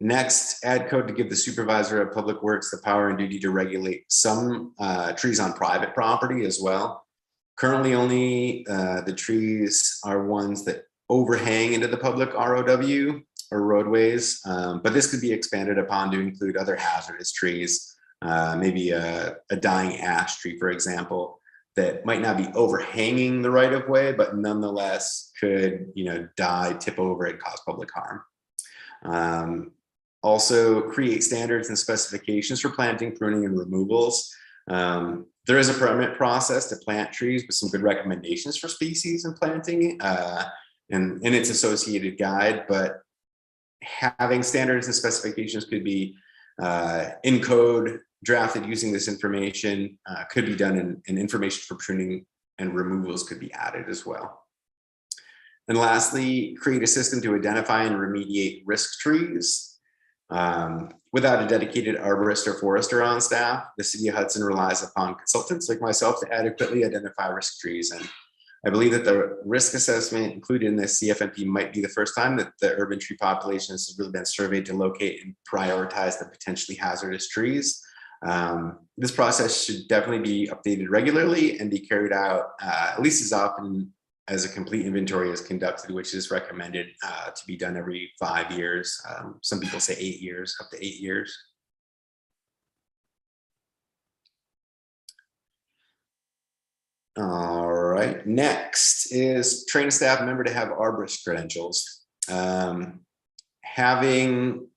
Next, add code to give the supervisor of public works the power and duty to regulate some trees on private property as well. Currently, only the trees are ones that overhang into the public ROW or roadways, but this could be expanded upon to include other hazardous trees, maybe a dying ash tree, for example, that might not be overhanging the right of way, but nonetheless could, die, tip over, and cause public harm. Also create standards and specifications for planting, pruning, and removals. There is a permit process to plant trees with some good recommendations for species and planting and its associated guide, but having standards and specifications could be in code, drafted using this information, could be done, and information for pruning and removals could be added as well. And lastly, create a system to identify and remediate risk trees. Without a dedicated arborist or forester on staff, the city of Hudson relies upon consultants like myself to adequately identify risk trees. And I believe that the risk assessment included in this CFMP might be the first time that the urban tree population has really been surveyed to locate and prioritize the potentially hazardous trees. This process should definitely be updated regularly and be carried out at least as often as a complete inventory is conducted, which is recommended to be done every 5 years. Some people say 8 years, up to 8 years. All right, next is train a staff member to have arborist credentials. Having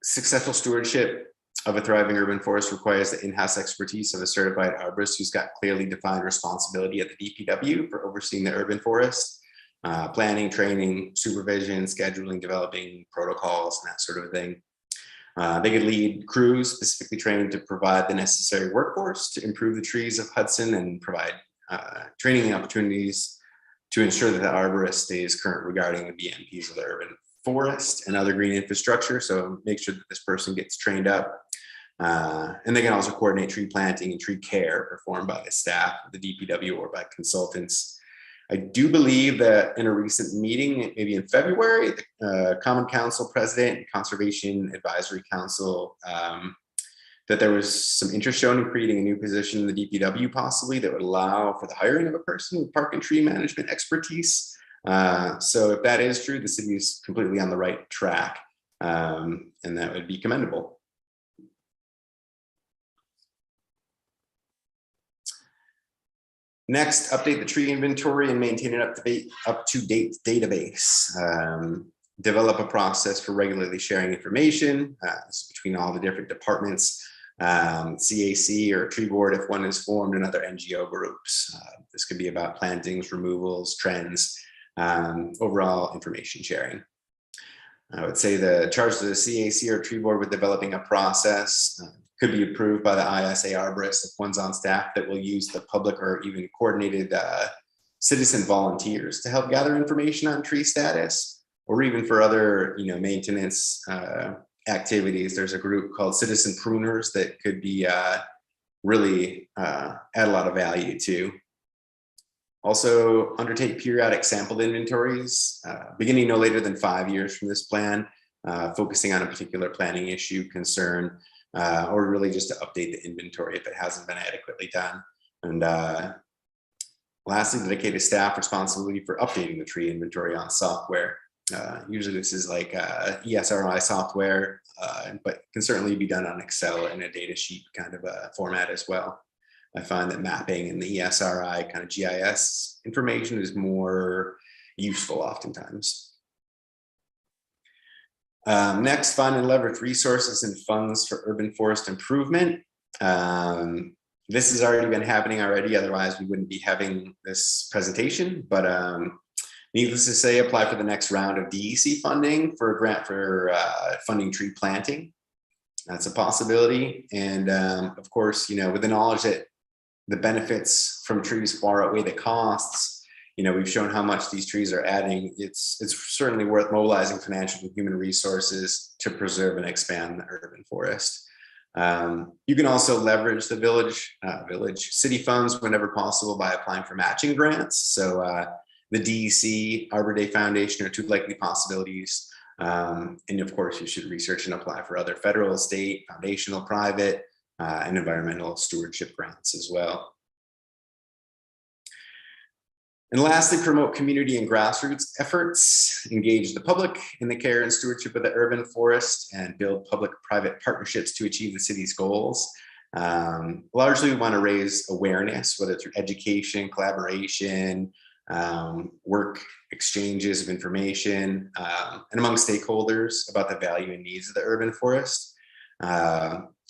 successful stewardship of a thriving urban forest requires the in-house expertise of a certified arborist who's got clearly defined responsibility at the DPW for overseeing the urban forest, planning, training, supervision, scheduling, developing protocols, and that sort of thing. They could lead crews specifically trained to provide the necessary workforce to improve the trees of Hudson and provide training opportunities to ensure that the arborist stays current regarding the BMPs of the urban forest and other green infrastructure. So make sure that this person gets trained up. And they can also coordinate tree planting and tree care performed by the staff of the DPW or by consultants. I do believe that in a recent meeting, maybe in February, the Common Council President and Conservation Advisory Council, that there was some interest shown in creating a new position in the DPW possibly that would allow for the hiring of a person with park and tree management expertise. So if that is true, the city is completely on the right track, and that would be commendable. Next, update the tree inventory and maintain an up-to-date database. Develop a process for regularly sharing information between all the different departments, CAC or tree board if one is formed, and other NGO groups. This could be about plantings, removals, trends, overall information sharing. I would say the charge to the CAC or tree board with developing a process could be approved by the ISA arborist if one's on staff that will use the public or even coordinated citizen volunteers to help gather information on tree status, or even for other maintenance activities. There's a group called Citizen Pruners that could be really add a lot of value to. Also, undertake periodic sample inventories, beginning no later than 5 years from this plan, focusing on a particular planning issue, concern, or really just to update the inventory if it hasn't been adequately done. And lastly, dedicate a staff responsibility for updating the tree inventory on software. Usually this is like ESRI software, but can certainly be done on Excel in a data sheet kind of a format as well. I find that mapping in the ESRI kind of GIS information is more useful oftentimes. Next, find and leverage resources and funds for urban forest improvement. This has already been happening already, otherwise we wouldn't be having this presentation, but needless to say, apply for the next round of DEC funding for a grant for funding tree planting. That's a possibility. And of course, with the knowledge that the benefits from trees far outweigh the costs, we've shown how much these trees are adding. It's certainly worth mobilizing financial and human resources to preserve and expand the urban forest. You can also leverage the village city funds whenever possible by applying for matching grants. So the DEC, Arbor Day Foundation are two likely possibilities. And of course, you should research and apply for other federal, state, foundational, private, and environmental stewardship grants as well. And lastly, promote community and grassroots efforts, engage the public in the care and stewardship of the urban forest, and build public-private partnerships to achieve the city's goals. Largely, we want to raise awareness, whether through education, collaboration, work exchanges of information, and among stakeholders about the value and needs of the urban forest,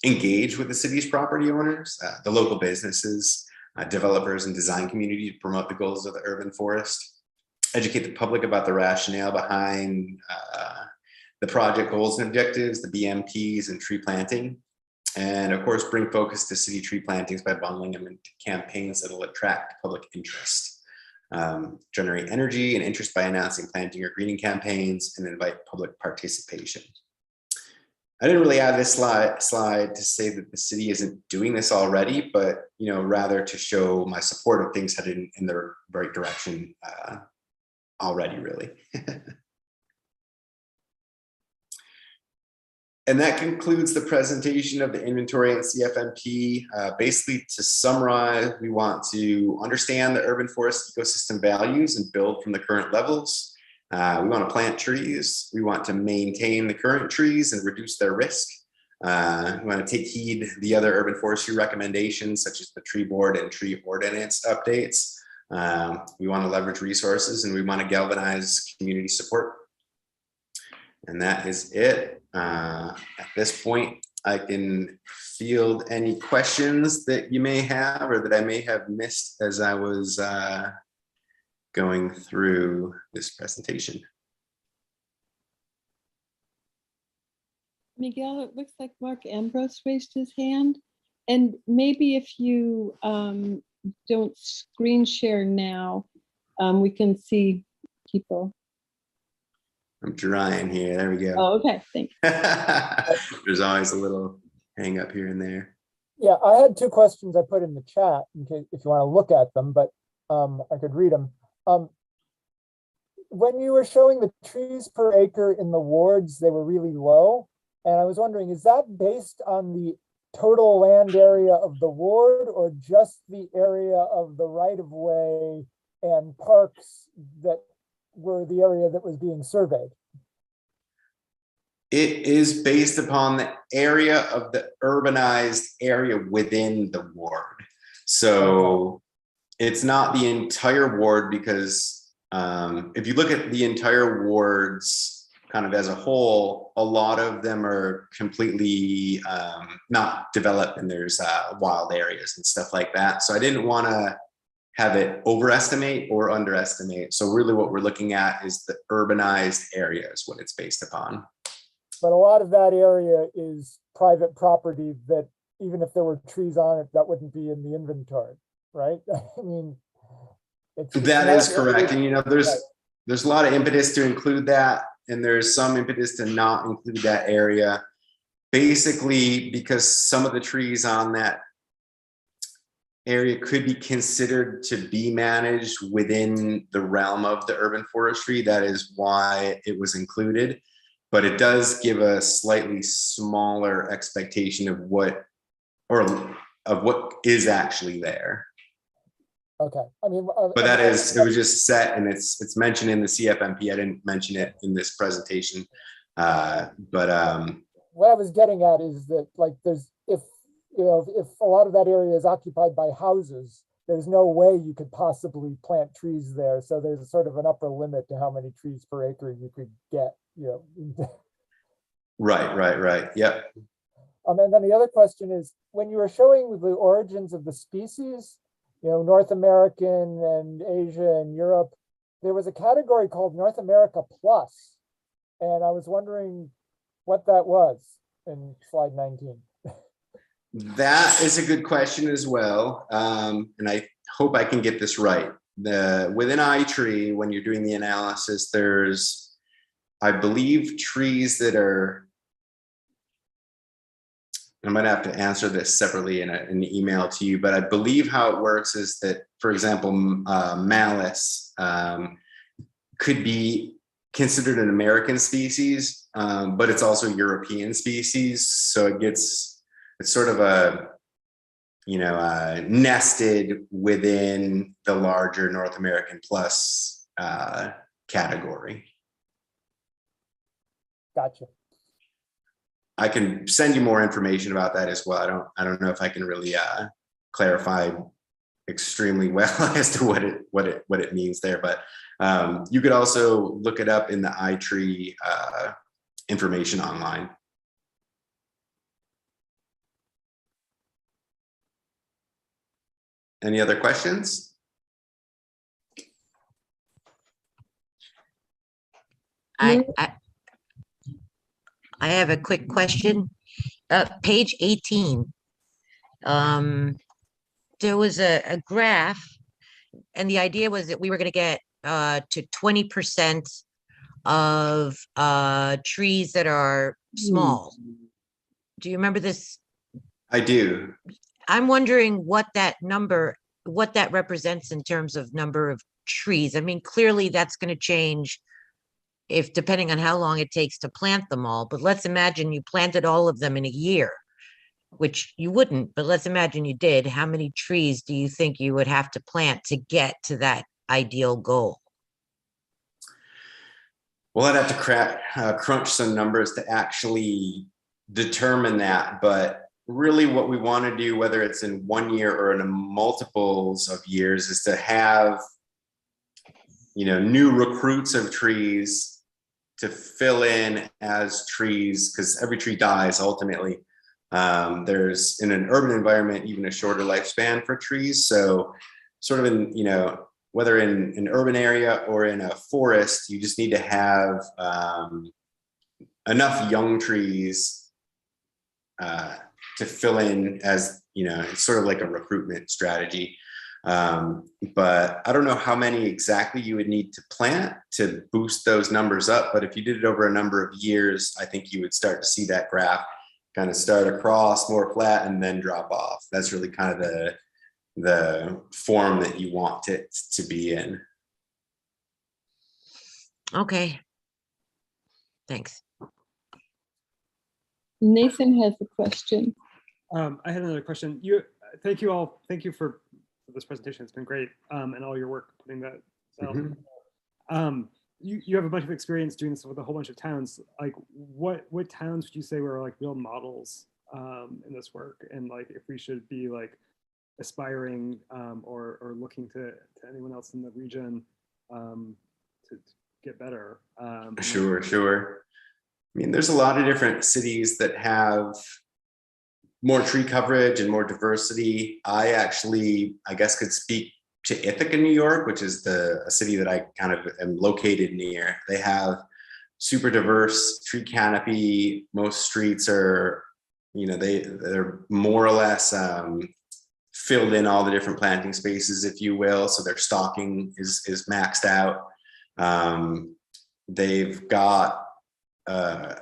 engage with the city's property owners, the local businesses, developers and design community to promote the goals of the urban forest, educate the public about the rationale behind the project goals and objectives, the BMPs and tree planting, and of course, bring focus to city tree plantings by bundling them into campaigns that will attract public interest, generate energy and interest by announcing planting or greening campaigns, and invite public participation. I didn't really add this slide to say that the city isn't doing this already, but rather to show my support of things headed in the right direction already, really. And that concludes the presentation of the inventory and CFMP. Basically, to summarize, we want to understand the urban forest ecosystem values and build from the current levels. We want to plant trees. We want to maintain the current trees and reduce their risk. We want to take heed the other urban forestry recommendations, such as the tree board and tree ordinance updates. We want to leverage resources, and we want to galvanize community support. And that is it. At this point, I can field any questions that you may have or that I may have missed as I was going through this presentation. Miguel, it looks like Mark Ambrose raised his hand. And maybe if you don't screen share now, we can see people. I'm trying here. There we go. Oh, okay. Thanks. There's always a little hang up here and there. Yeah, I had two questions I put in the chat in case if you want to look at them, but I could read them. When you were showing the trees per acre in the wards, they were really low. And I was wondering, is that based on the total land area of the ward or just the area of the right-of-way and parks that were the area that was being surveyed? It is based upon the area of the urbanized area within the ward. So it's not the entire ward, because if you look at the entire wards kind of as a whole, a lot of them are completely not developed, and there's wild areas and stuff like that. So I didn't want to have it overestimate or underestimate. So really what we're looking at is the urbanized area is what it's based upon. But a lot of that area is private property that even if there were trees on it, that wouldn't be in the inventory, right? I mean, that is correct. And there's a lot of impetus to include that, and there's some impetus to not include that area, basically because some of the trees on that area could be considered to be managed within the realm of the urban forestry. That is why it was included, but it does give a slightly smaller expectation of what is actually there. Okay, I mean, but it was just set, and it's mentioned in the CFMP. I didn't mention it in this presentation, but what I was getting at is that, like, if a lot of that area is occupied by houses, there's no way you could possibly plant trees there. So there's a sort of an upper limit to how many trees per acre you could get, Right. Yep. And then the other question is, when you were showing the origins of the species, North American and Asia and Europe, there was a category called North America Plus. And I was wondering what that was in slide 19. That is a good question as well. And I hope I can get this right. Within iTree, when you're doing the analysis, there's, I believe, trees that are, I might have to answer this separately in an email to you, but I believe how it works is that, for example, malice could be considered an American species, but it's also a European species. So it's sort of nested within the larger North American Plus category. Gotcha. I can send you more information about that as well. I don't know if I can really clarify extremely well as to what it means there, but you could also look it up in the iTree information online. Any other questions? I have a quick question. Page 18. There was a graph, and the idea was that we were going to get to 20% of trees that are small. Do you remember this? I do. I'm wondering what that represents in terms of number of trees. I mean, clearly that's going to change if depending on how long it takes to plant them all. But let's imagine you planted all of them in a year, which you wouldn't, but let's imagine you did. How many trees do you think you would have to plant to get to that ideal goal? Well, I'd have to crunch some numbers to actually determine that. But really what we want to do, whether it's in 1 year or in multiples of years, is to have, new recruits of trees to fill in as trees, because every tree dies ultimately. There's, in an urban environment, even a shorter lifespan for trees. So sort of in, whether in an urban area or in a forest, you just need to have enough young trees to fill in as, it's sort of like a recruitment strategy. But I don't know how many exactly you would need to plant to boost those numbers up. But if you did it over a number of years, I think you would start to see that graph kind of start across, more flat, and then drop off. That's really kind of the form that you want it to be in. Okay. Thanks. Nathan has a question. I had another question. Thank you all. Thank you for this presentation. It's been great, and all your work putting that out. You have a bunch of experience doing this with a whole bunch of towns. Like, what towns would you say were like real models in this work? And like, if we should be like aspiring or looking to anyone else in the region to get better? Sure. I mean, there's a lot of different cities that have more tree coverage and more diversity. I guess could speak to Ithaca, New York, which is a city that I kind of am located near. They have super diverse tree canopy. Most streets are, they're more or less filled in all the different planting spaces, if you will. So their stocking is maxed out. They've got a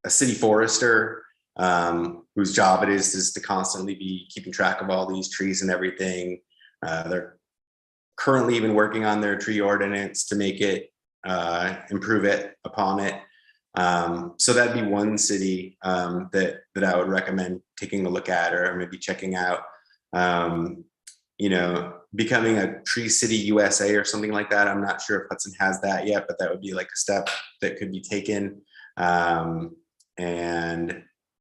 city forester whose job it is to constantly be keeping track of all these trees and everything. They're currently even working on their tree ordinance to make it improve it upon it. So that'd be one city that I would recommend taking a look at, or maybe checking out. Becoming a Tree City USA or something like that. I'm not sure if Hudson has that yet, but that would be like a step that could be taken. And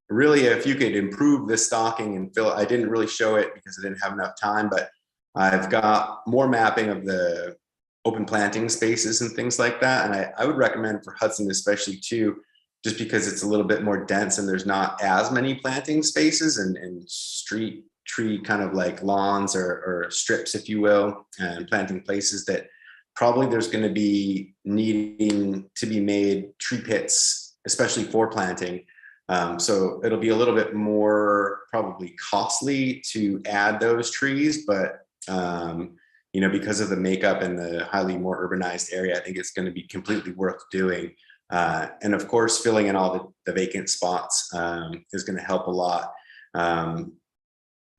really, if you could improve the stocking and fill, I didn't really show it because I didn't have enough time, but I've got more mapping of the open planting spaces and things like that. And I would recommend for Hudson especially too, just because it's a little bit more dense and there's not as many planting spaces and street tree kind of like lawns or strips, if you will, and planting places that probably there's going to be needing to be made tree pits, especially for planting. So it'll be a little bit more probably costly to add those trees, but because of the makeup and the highly more urbanized area, I think it's going to be completely worth doing. And of course, filling in all the vacant spots is going to help a lot.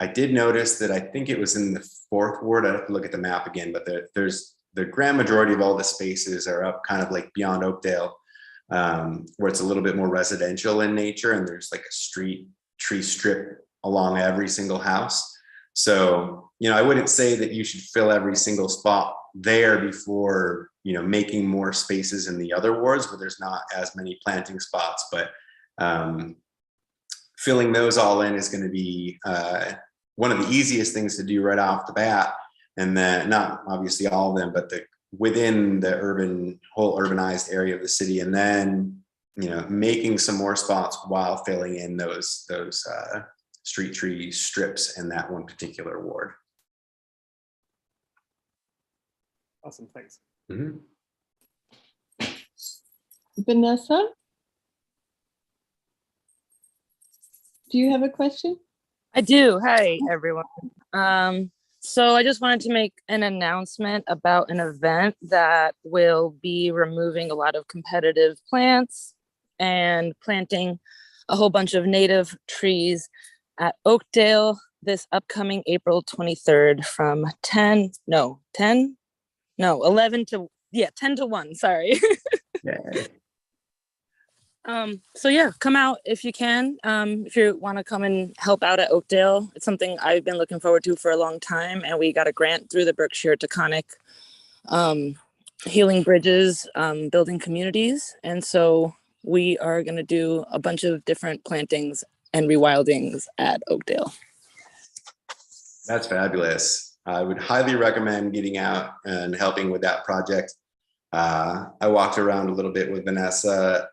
I did notice that I think it was in the 4th ward. I have to look at the map again, but there's the grand majority of all the spaces are up kind of like beyond Oakdale, where it's a little bit more residential in nature, and there's like a street tree strip along every single house. So, I wouldn't say that you should fill every single spot there before, making more spaces in the other wards where there's not as many planting spots, but filling those all in is going to be one of the easiest things to do right off the bat. And then not obviously all of them, but within the whole urbanized area of the city, and then, making some more spots while filling in those street tree strips in that one particular ward. Awesome, thanks. Mm-hmm. Vanessa? Do you have a question? I do. Hi, everyone. So I just wanted to make an announcement about an event that will be removing a lot of competitive plants and planting a whole bunch of native trees at Oakdale this upcoming April 23rd from 10 to 1, sorry. Yeah. So yeah, come out if you can. If you want to come and help out at Oakdale, it's something I've been looking forward to for a long time, and we got a grant through the Berkshire Taconic Healing Bridges, Building Communities, and so we are going to do a bunch of different plantings and rewildings at Oakdale. That's fabulous. I would highly recommend getting out and helping with that project. I walked around a little bit with Vanessa,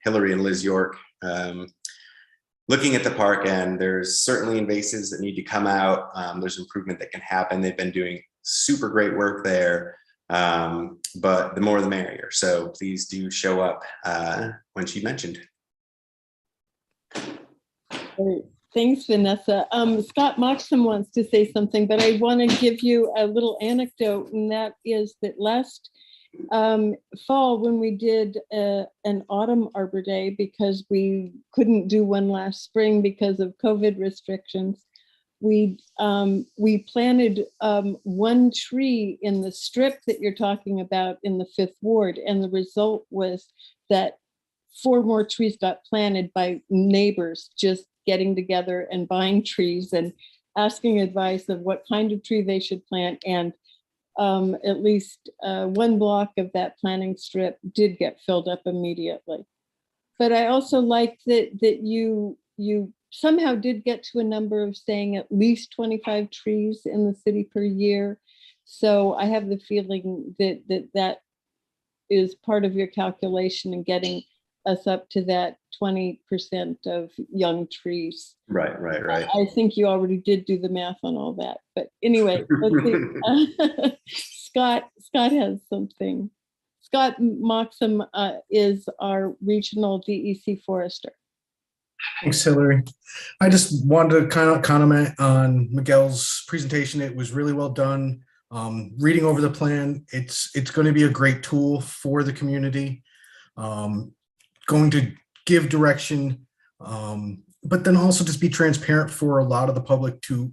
Hillary, and Liz York, looking at the park, and there's certainly invasives that need to come out. There's improvement that can happen. They've been doing super great work there, but the more the merrier. So please do show up when she mentioned. Great. Thanks, Vanessa. Scott Moxham wants to say something, but I want to give you a little anecdote, and that is that last fall, when we did an autumn Arbor Day, because we couldn't do one last spring because of COVID restrictions, we planted one tree in the strip that you're talking about in the 5th Ward, and the result was that 4 more trees got planted by neighbors just getting together and buying trees and asking advice of what kind of tree they should plant. And at least 1 block of that planting strip did get filled up immediately. But I also like that you somehow did get to a number of saying at least 25 trees in the city per year. So I have the feeling that is part of your calculation in getting us up to that 20% of young trees. Right. I think you already did do the math on all that. But anyway, let's see. Scott has something. Scott Moxham is our regional DEC forester. Thanks, Hillary. I just wanted to kind of comment on Miguel's presentation. It was really well done. Reading over the plan, it's going to be a great tool for the community. Going to give direction, but then also just be transparent for a lot of the public to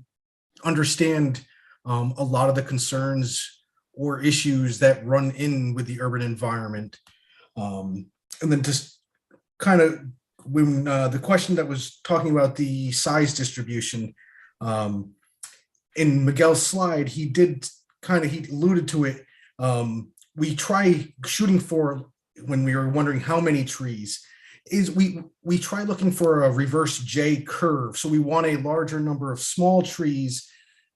understand a lot of the concerns or issues that run in with the urban environment. And then just kind of when the question that was talking about the size distribution, in Miguel's slide, he alluded to it. We try shooting for, when we were wondering how many trees, is we try looking for a reverse J curve. So we want a larger number of small trees,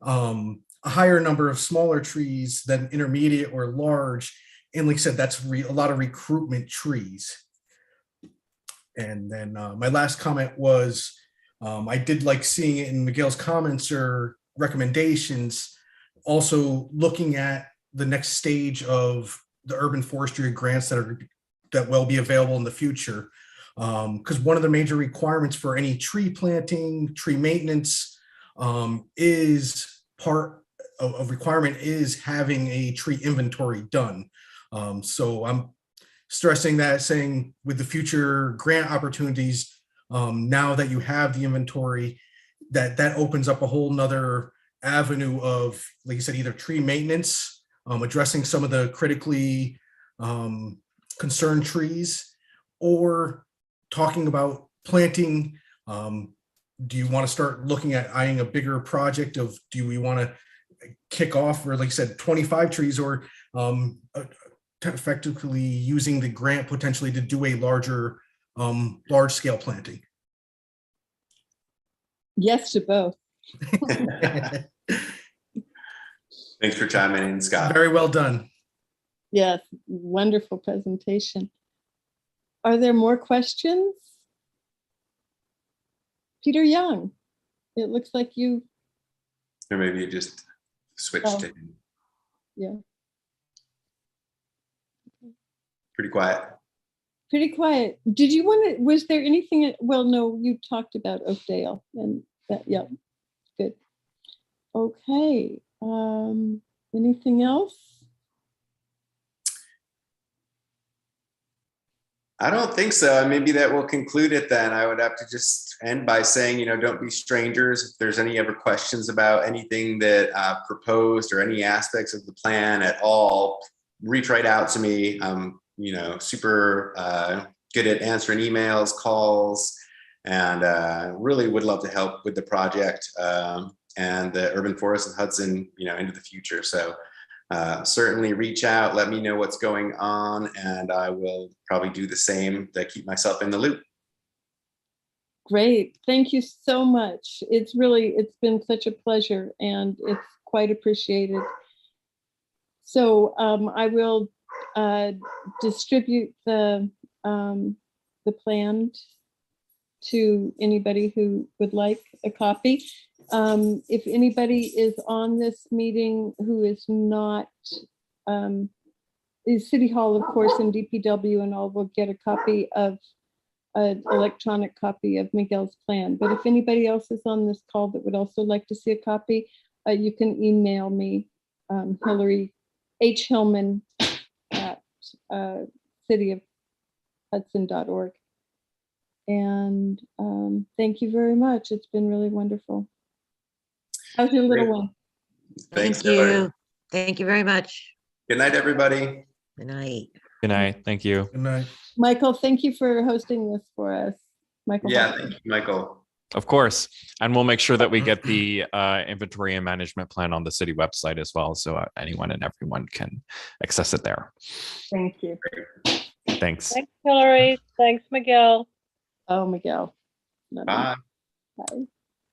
a higher number of smaller trees than intermediate or large. And like I said, that's a lot of recruitment trees. And then my last comment was, I did like seeing it in Miguel's comments or recommendations, also looking at the next stage of the urban forestry grants that will be available in the future. Because one of the major requirements for any tree planting, tree maintenance, is part of requirement is having a tree inventory done. So I'm stressing that, saying with the future grant opportunities, now that you have the inventory, that opens up a whole nother avenue of, like you said, either tree maintenance, addressing some of the critically concerned trees, or talking about planting. Do you want to start looking at eyeing a bigger project of, do we want to kick off, or like I said, 25 trees, or effectively using the grant potentially to do a large scale planting? Yes to both. Thanks for chiming in, Scott. Very well done. Yes, wonderful presentation. Are there more questions? Peter Young, it looks like you, Or maybe you just switched Oh. to him. yeah, Pretty quiet. pretty quiet. Did you want to, was there anything, well, no, you talked about Oakdale and that, yeah, good. Okay, anything else? I don't think so. Maybe that will conclude it then. I would have to just end by saying, don't be strangers. If there's any other questions about anything that proposed or any aspects of the plan at all, reach right out to me. I'm, super good at answering emails, calls, and really would love to help with the project and the urban forest of Hudson, into the future. So certainly reach out, let me know what's going on, and I will probably do the same to keep myself in the loop. Great, thank you so much. It's been such a pleasure and it's quite appreciated. So I will distribute the plan to anybody who would like a copy. If anybody is on this meeting who is not, is City Hall, of course, and DPW and all will get a copy of an electronic copy of Miguel's plan. But if anybody else is on this call that would also like to see a copy, you can email me, Hillary H. Hillman at cityofhudson.org. And thank you very much. It's been really wonderful. How's your little one? Thanks, Thank Hillary. you. Thank you very much. Good night, everybody. Good night. Good night. Thank you. Good night. Michael, thank you for hosting this for us. Michael. Yeah, Hudson. thank you, Michael. Of course. And we'll make sure that we get the inventory and management plan on the city website as well. So anyone and everyone can access it there. Thank you. Thanks. Thanks, Hillary. Thanks, Miguel. Oh, Miguel. Bye. Bye.